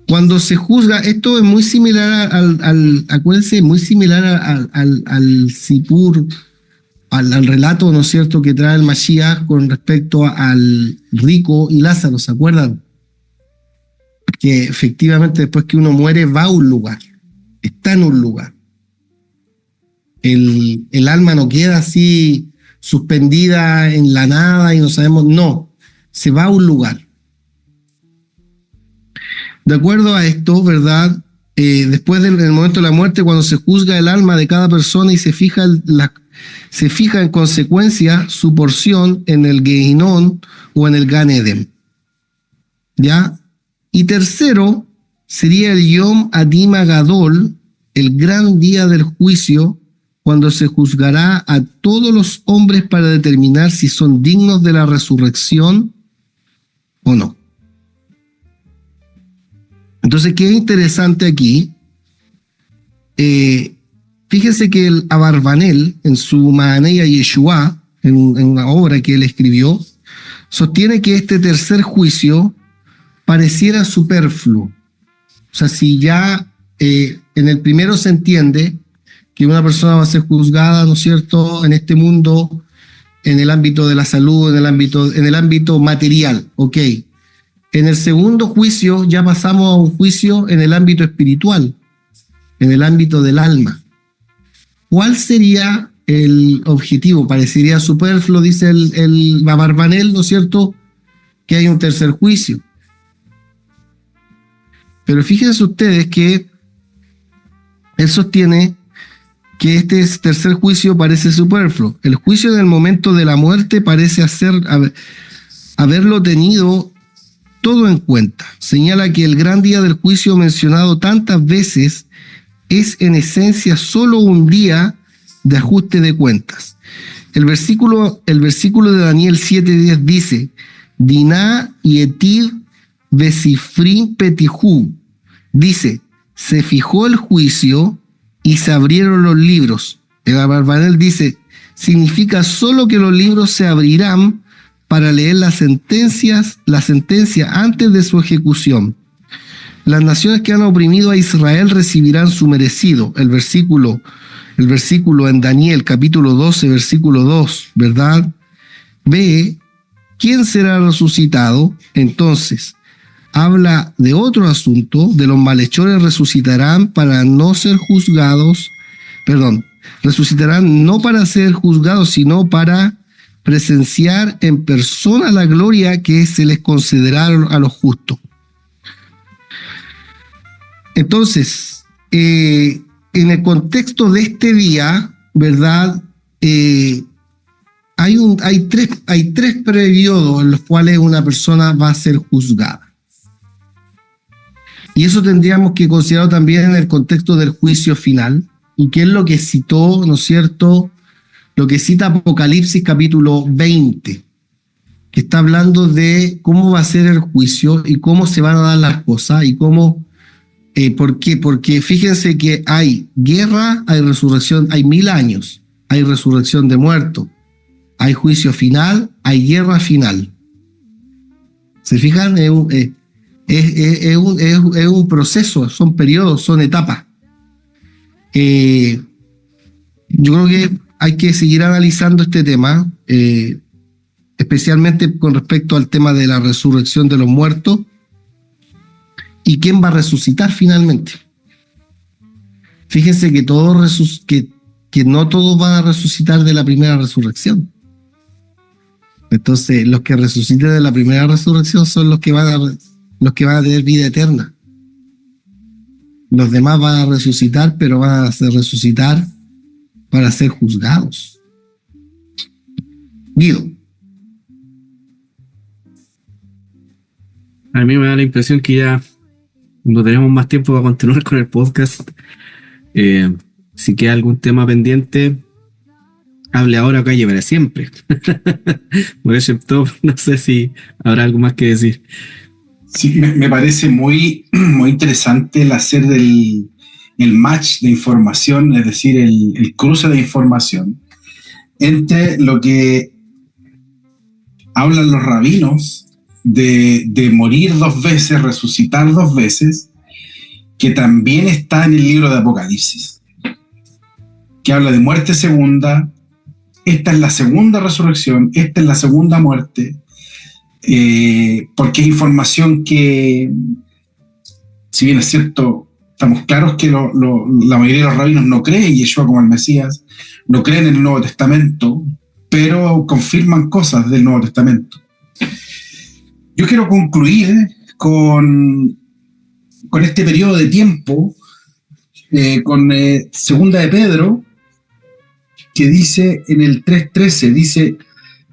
Speaker 5: Cuando se juzga, esto es muy similar acuérdense, muy similar al Sipur, al relato, ¿no es cierto?, que trae el Mashiach con respecto al rico y Lázaro, ¿se acuerdan? Que efectivamente después que uno muere va a un lugar, está en un lugar. El alma no queda así suspendida en la nada y no sabemos, no, se va a un lugar. De acuerdo a esto, ¿verdad? Después del momento de la muerte, cuando se juzga el alma de cada persona y se fija en consecuencia su porción en el Gehinón o en el Gan Eden. ¿Ya? Y tercero, sería el Yom Adim Gadol, el gran día del juicio, cuando se juzgará a todos los hombres para determinar si son dignos de la resurrección o no. Entonces, ¿qué es interesante aquí? Fíjense que el Abarbanel, en su Ma'aneya Yeshua, en una obra que él escribió, sostiene que este tercer juicio pareciera superfluo. O sea, si ya en el primero se entiende que una persona va a ser juzgada, ¿no es cierto?, en este mundo, en el ámbito de la salud, en el ámbito material, ok. En el segundo juicio ya pasamos a un juicio en el ámbito espiritual, en el ámbito del alma. ¿Cuál sería el objetivo? Parecería superfluo, dice el Abarbanel, ¿no es cierto?, que hay un tercer juicio. Pero fíjense ustedes que él sostiene que este tercer juicio parece superfluo. El juicio en el momento de la muerte parece haberlo tenido todo en cuenta. Señala que el gran día del juicio mencionado tantas veces es en esencia solo un día de ajuste de cuentas. El versículo de Daniel 7:10 dice: Diná y Etiv Besifrim Petihu. Dice, se fijó el juicio y se abrieron los libros. El Abarbanel dice, significa solo que los libros se abrirán para leer la sentencia antes de su ejecución. Las naciones que han oprimido a Israel recibirán su merecido. El versículo en Daniel, capítulo 12, versículo 2, ¿verdad? Ve, ¿quién será resucitado? Entonces, habla de otro asunto, de los malhechores resucitarán para no ser juzgados, resucitarán no para ser juzgados, sino para presenciar en persona la gloria que se les concederá a los justos. Entonces, en el contexto de este día, ¿verdad? Hay tres periodos en los cuales una persona va a ser juzgada. Y eso tendríamos que considerar también en el contexto del juicio final, y que es lo que citó, ¿no es cierto?, lo que cita Apocalipsis capítulo 20, que está hablando de cómo va a ser el juicio y cómo se van a dar las cosas y cómo, ¿por qué? Porque fíjense que hay guerra, hay resurrección, hay 1000 años, hay resurrección de muertos, hay juicio final, hay guerra final. ¿Se fijan? Es un proceso, son periodos, son etapas. Yo creo que hay que seguir analizando este tema, especialmente con respecto al tema de la resurrección de los muertos y quién va a resucitar finalmente. Fíjense que que no todos van a resucitar de la primera resurrección. Entonces, los que resuciten de la primera resurrección son los que van a tener vida eterna. Los demás van a resucitar, pero van a resucitar para ser juzgados. Guido.
Speaker 3: A mí me da la impresión que ya no tenemos más tiempo para continuar con el podcast. Si queda algún tema pendiente, hable ahora o calle para siempre. Por eso, no sé si habrá algo más que decir.
Speaker 4: Sí, me parece muy, muy interesante el hacer el match de información, es decir, el cruce de información entre lo que hablan los rabinos de morir 2 veces, resucitar 2 veces, que también está en el libro de Apocalipsis, que habla de muerte segunda. Esta es la segunda resurrección, esta es la segunda muerte, porque es información que, si bien es cierto, estamos claros que la mayoría de los rabinos no creen en Yeshua como el Mesías, no creen en el Nuevo Testamento, pero confirman cosas del Nuevo Testamento. Yo quiero concluir con este periodo de tiempo, con Segunda de Pedro, que dice en el 3:13, dice: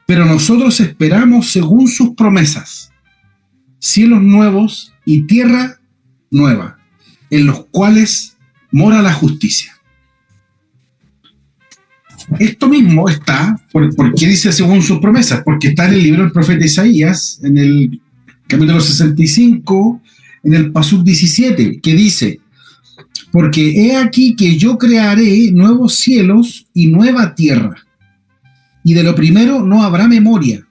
Speaker 4: pero nosotros esperamos según sus promesas, cielos nuevos y tierra nueva, en los cuales mora la justicia. Esto mismo está, ¿por qué dice según sus promesas? Porque está en el libro del profeta Isaías, en el capítulo 65, en el pasuk 17, que dice: porque he aquí que yo crearé nuevos cielos y nueva tierra, y de lo primero no habrá memoria,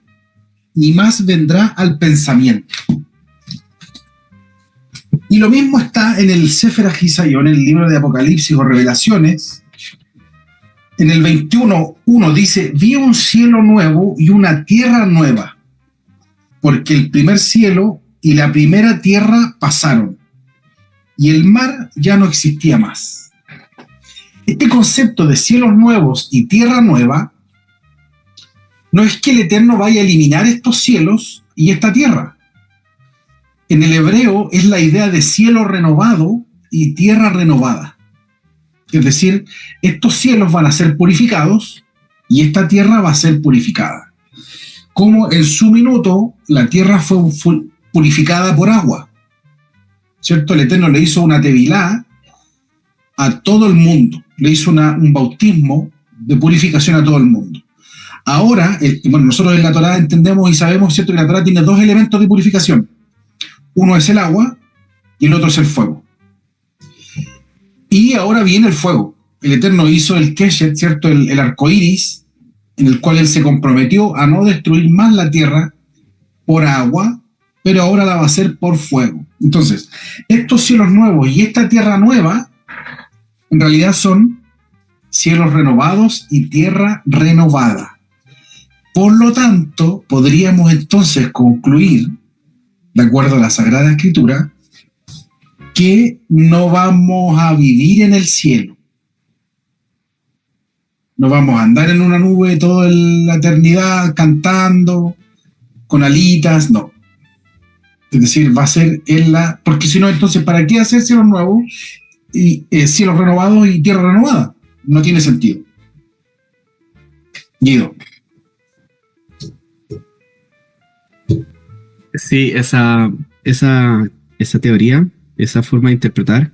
Speaker 4: ni más vendrá al pensamiento. Y lo mismo está en el Sefer Ahisayón, en el libro de Apocalipsis o Revelaciones, en el 21:1 dice: vi un cielo nuevo y una tierra nueva, porque el primer cielo y la primera tierra pasaron, y el mar ya no existía más. Este concepto de cielos nuevos y tierra nueva no es que el Eterno vaya a eliminar estos cielos y esta tierra. En el hebreo es la idea de cielo renovado y tierra renovada. Es decir, estos cielos van a ser purificados y esta tierra va a ser purificada. Como en su minuto la tierra fue purificada por agua, ¿cierto? El Eterno le hizo una tevilá a todo el mundo, le hizo un bautismo de purificación a todo el mundo. Ahora, nosotros en la Torá entendemos y sabemos, ¿cierto?, que la Torá tiene dos elementos de purificación. Uno es el agua y el otro es el fuego. Y ahora viene el fuego. El Eterno hizo el Keshet, ¿cierto?, el arco iris, en el cual Él se comprometió a no destruir más la tierra por agua, pero ahora la va a hacer por fuego. Entonces, estos cielos nuevos y esta tierra nueva, en realidad son cielos renovados y tierra renovada. Por lo tanto, podríamos entonces concluir, de acuerdo a la Sagrada Escritura, que no vamos a vivir en el cielo. No vamos a andar en una nube toda la eternidad cantando, con alitas, no. Es decir, va a ser en la... Porque si no, entonces, ¿para qué hacer cielos nuevos y cielos renovados y tierra renovada? No tiene sentido. Guido.
Speaker 3: Sí, esa teoría, esa forma de interpretar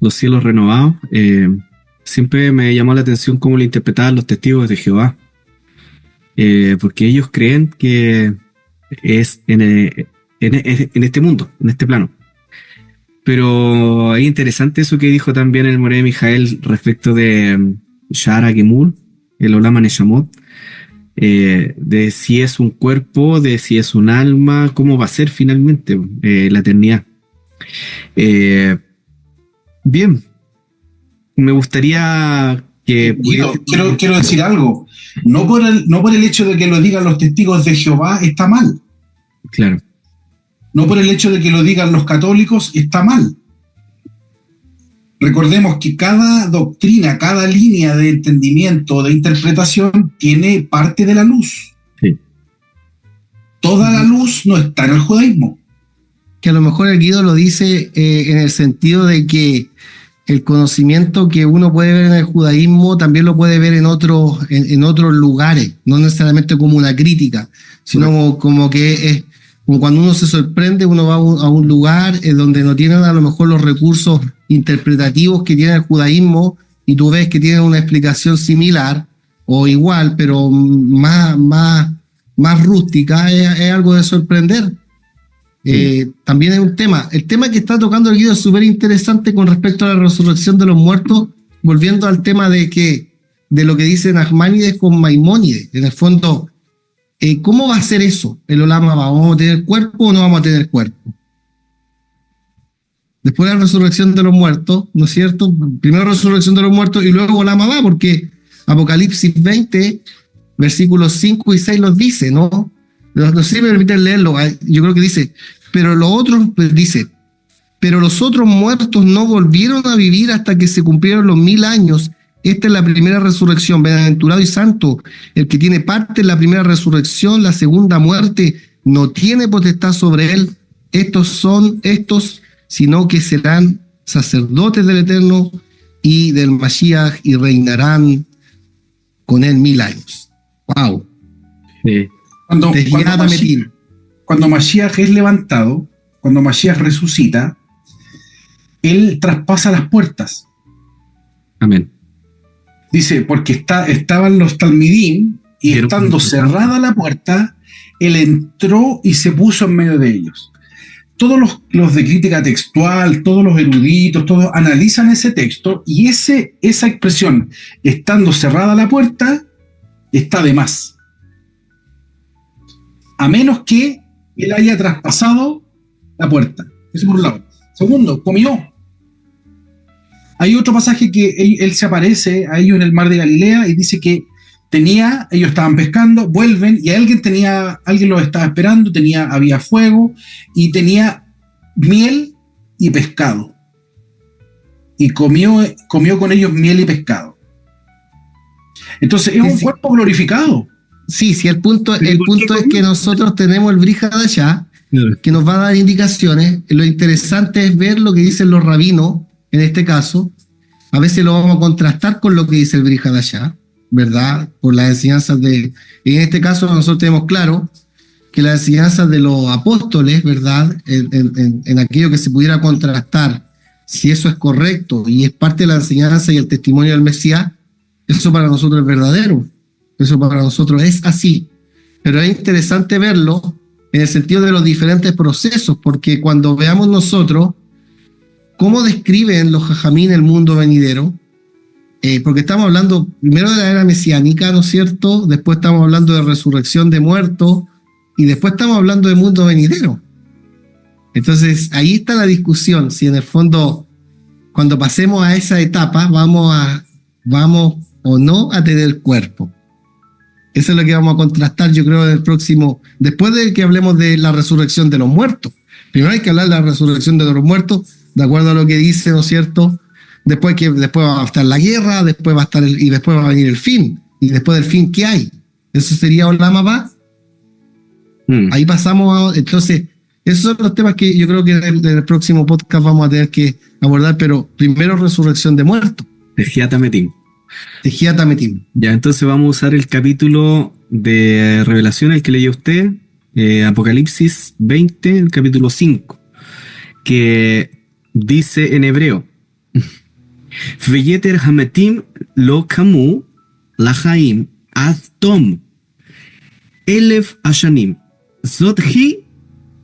Speaker 3: los cielos renovados, siempre me llamó la atención cómo lo interpretaban los testigos de Jehová, porque ellos creen que es en este mundo, en este plano. Pero es interesante eso que dijo también el Moré Mijael respecto de Shara Gemul, el Olam Neshamot, de si es un cuerpo, de si es un alma, cómo va a ser finalmente la eternidad. Bien, me gustaría que...
Speaker 4: Quiero decir algo. No por el hecho de que lo digan los testigos de Jehová está mal.
Speaker 3: Claro.
Speaker 4: No por el hecho de que lo digan los católicos está mal. Recordemos que cada doctrina, cada línea de entendimiento, de interpretación, tiene parte de la luz.
Speaker 3: Sí.
Speaker 4: Toda la luz no está en el judaísmo.
Speaker 5: Que a lo mejor el Guido lo dice en el sentido de que el conocimiento que uno puede ver en el judaísmo también lo puede ver en otros lugares, no necesariamente como una crítica, sino como que es como cuando uno se sorprende, uno va a un lugar donde no tienen a lo mejor los recursos interpretativos que tiene el judaísmo y tú ves que tienen una explicación similar o igual, pero más rústica, es algo de sorprender. También hay un tema. El tema que está tocando el Guido es súper interesante con respecto a la resurrección de los muertos, volviendo al tema de lo que dice Nachmanides con Maimónides. En el fondo, ¿cómo va a ser eso? ¿El Olam Abba? ¿Vamos a tener cuerpo o no vamos a tener cuerpo? después la resurrección de los muertos, ¿no es cierto? Primero resurrección de los muertos y luego Olam Abba, porque Apocalipsis 20, versículos 5 y 6 los dice, ¿no? No sé si me permiten leerlo, yo creo que dice, pero los otros muertos no volvieron a vivir hasta que se cumplieron los 1000 años. Esta es la primera resurrección. Bienaventurado y santo el que tiene parte en la primera resurrección. La segunda muerte no tiene potestad sobre él. Estos, sino que serán sacerdotes del Eterno y del Mashiach y reinarán con él 1000 años. ¡Wow!
Speaker 3: Sí.
Speaker 4: Cuando Mashiach es levantado, cuando Mashiach resucita, él traspasa las puertas.
Speaker 3: Amén.
Speaker 4: Dice, porque estaban los talmidim y estando cerrada la puerta, él entró y se puso en medio de ellos. Todos los de crítica textual, todos los eruditos, todos analizan ese texto y esa expresión, estando cerrada la puerta, está de más. A menos que él haya traspasado la puerta. Eso por un lado. Segundo, comió. Hay otro pasaje que él se aparece a ellos en el mar de Galilea y dice que ellos estaban pescando, vuelven y alguien los estaba esperando, había fuego y tenía miel y pescado. Y comió con ellos miel y pescado. Entonces es un cuerpo glorificado.
Speaker 5: Sí, el punto es que nosotros tenemos el Brit Hadashah, que nos va a dar indicaciones. Lo interesante es ver lo que dicen los rabinos, en este caso. A veces lo vamos a contrastar con lo que dice el Brit Hadashah, ¿verdad? Por las enseñanzas y en este caso nosotros tenemos claro que las enseñanzas de los apóstoles, ¿verdad? En aquello que se pudiera contrastar, si eso es correcto y es parte de la enseñanza y el testimonio del Mesías, eso para nosotros es verdadero. Eso para nosotros es así. Pero es interesante verlo en el sentido de los diferentes procesos, porque cuando veamos nosotros cómo describen los jajamín el mundo venidero, porque estamos hablando primero de la era mesiánica, ¿no es cierto? Después estamos hablando de resurrección de muertos y después estamos hablando de mundo venidero. Entonces ahí está la discusión, si en el fondo cuando pasemos a esa etapa vamos o no a tener cuerpo. Eso es lo que vamos a contrastar, yo creo, en el próximo, después de que hablemos de la resurrección de los muertos. Primero hay que hablar de la resurrección de los muertos, de acuerdo a lo que dice, ¿no es cierto? Después va a estar la guerra, después va a venir el fin. Y después del fin, ¿qué hay? Eso sería Olam Abba. Ahí pasamos entonces, esos son los temas que yo creo que en el próximo podcast vamos a tener que abordar, pero primero resurrección de muertos.
Speaker 3: Tejiat Hametim.
Speaker 5: Tejiat Hametim.
Speaker 3: Ya, entonces vamos a usar el capítulo de Revelación, el que leyó usted, Apocalipsis 20, el capítulo 5, que dice en hebreo: Veyeter Hametim lo kamu lahaim ad tom elef ashanim zot hi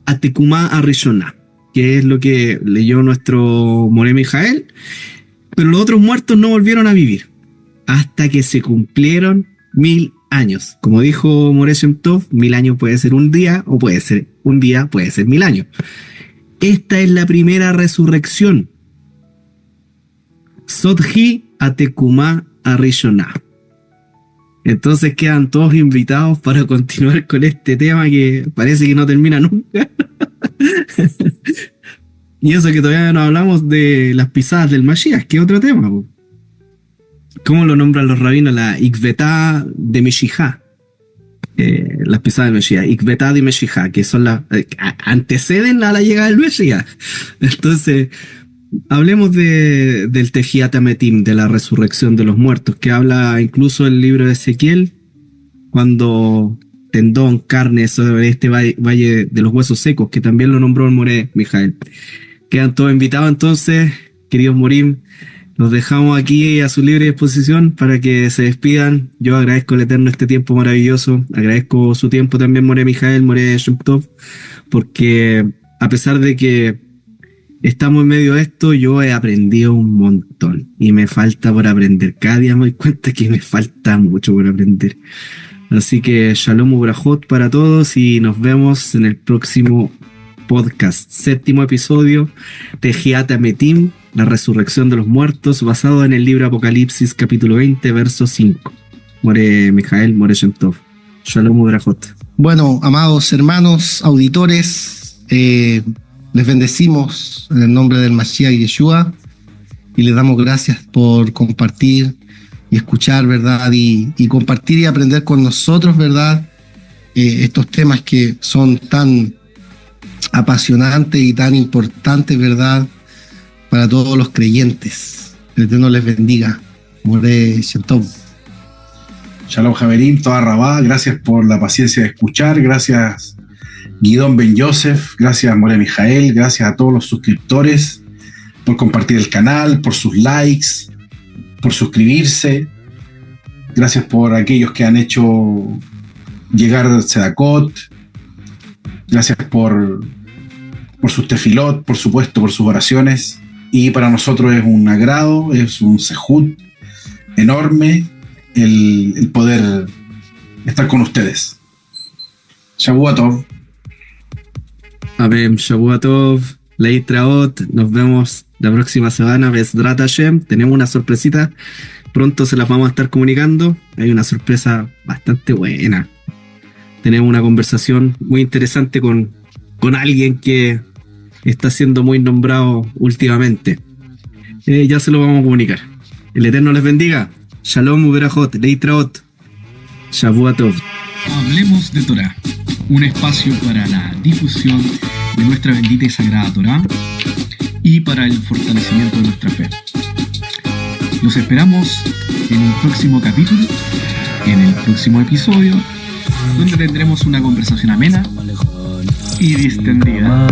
Speaker 3: atekuma arishona, que es lo que leyó nuestro Moré Mijael. Pero los otros muertos no volvieron a vivir hasta que se cumplieron 1000 años. Como dijo Moré Shem Tov, 1000 años puede ser un día, o puede ser un día, puede ser 1000 años. Esta es la primera resurrección. Sotji atekuma arishona. Entonces quedan todos invitados para continuar con este tema que parece que no termina nunca. Y eso que todavía no hablamos de las pisadas del Mashiach, que es otro tema. ¿Cómo lo nombran los rabinos? La Ikvetá de Meshijá. Las pisadas del Mashiach. Ikvetá de Meshijá, que son las anteceden a la llegada del Mashiach. Entonces, hablemos del Tejiat Hametim, de la resurrección de los muertos, que habla incluso el libro de Ezequiel, cuando tendón, carne sobre este valle de los huesos secos, que también lo nombró el Moré Mijael. Quedan todos invitados entonces, queridos Morim. Los dejamos aquí a su libre disposición para que se despidan. Yo agradezco al Eterno este tiempo maravilloso. Agradezco su tiempo también, Moré Mijael, Moré Shem Tov, porque a pesar de que estamos en medio de esto, yo he aprendido un montón y me falta por aprender. Cada día me doy cuenta que me falta mucho por aprender. Así que Shalom Ubrajot para todos y nos vemos en el próximo podcast. Podcast, 7º episodio, Tejiat Ametim, la resurrección de los muertos, basado en el libro Apocalipsis, capítulo 20, verso 5. More Mijael, More Shem Tov. Shalom Ubrajot.
Speaker 5: Bueno, amados hermanos, auditores, les bendecimos en el nombre del Mashiach Yeshua y les damos gracias por compartir y escuchar, ¿verdad? Y compartir y aprender con nosotros, ¿verdad? Estos temas que son tan apasionantes y tan importantes, ¿verdad? Para todos los creyentes. El Eterno les bendiga. More Shem Tov.
Speaker 4: Shalom Javerim, toda Rabá, gracias por la paciencia de escuchar, gracias Guidón Ben Yosef, gracias More Mijael, gracias a todos los suscriptores por compartir el canal, por sus likes, por suscribirse, gracias por aquellos que han hecho llegar Sedakot, gracias por sus tefilot, por supuesto, por sus oraciones, y para nosotros es un agrado, es un sejut enorme el poder estar con ustedes. Shavua Tov.
Speaker 3: Abem Shavua Tov, Leitraot, nos vemos la próxima semana, Bezrat Hashem. Tenemos una sorpresita, pronto se las vamos a estar comunicando. Hay una sorpresa bastante buena. Tenemos una conversación muy interesante con alguien que está siendo muy nombrado últimamente. Ya se lo vamos a comunicar. El Eterno les bendiga. Shalom Uberajot, Leitraot, Shavua Tov.
Speaker 2: Hablemos de Torah, un espacio para la difusión de nuestra bendita y sagrada Torah y para el fortalecimiento de nuestra fe. Los esperamos en un próximo capítulo, en el próximo episodio, donde tendremos una conversación amena y distendida.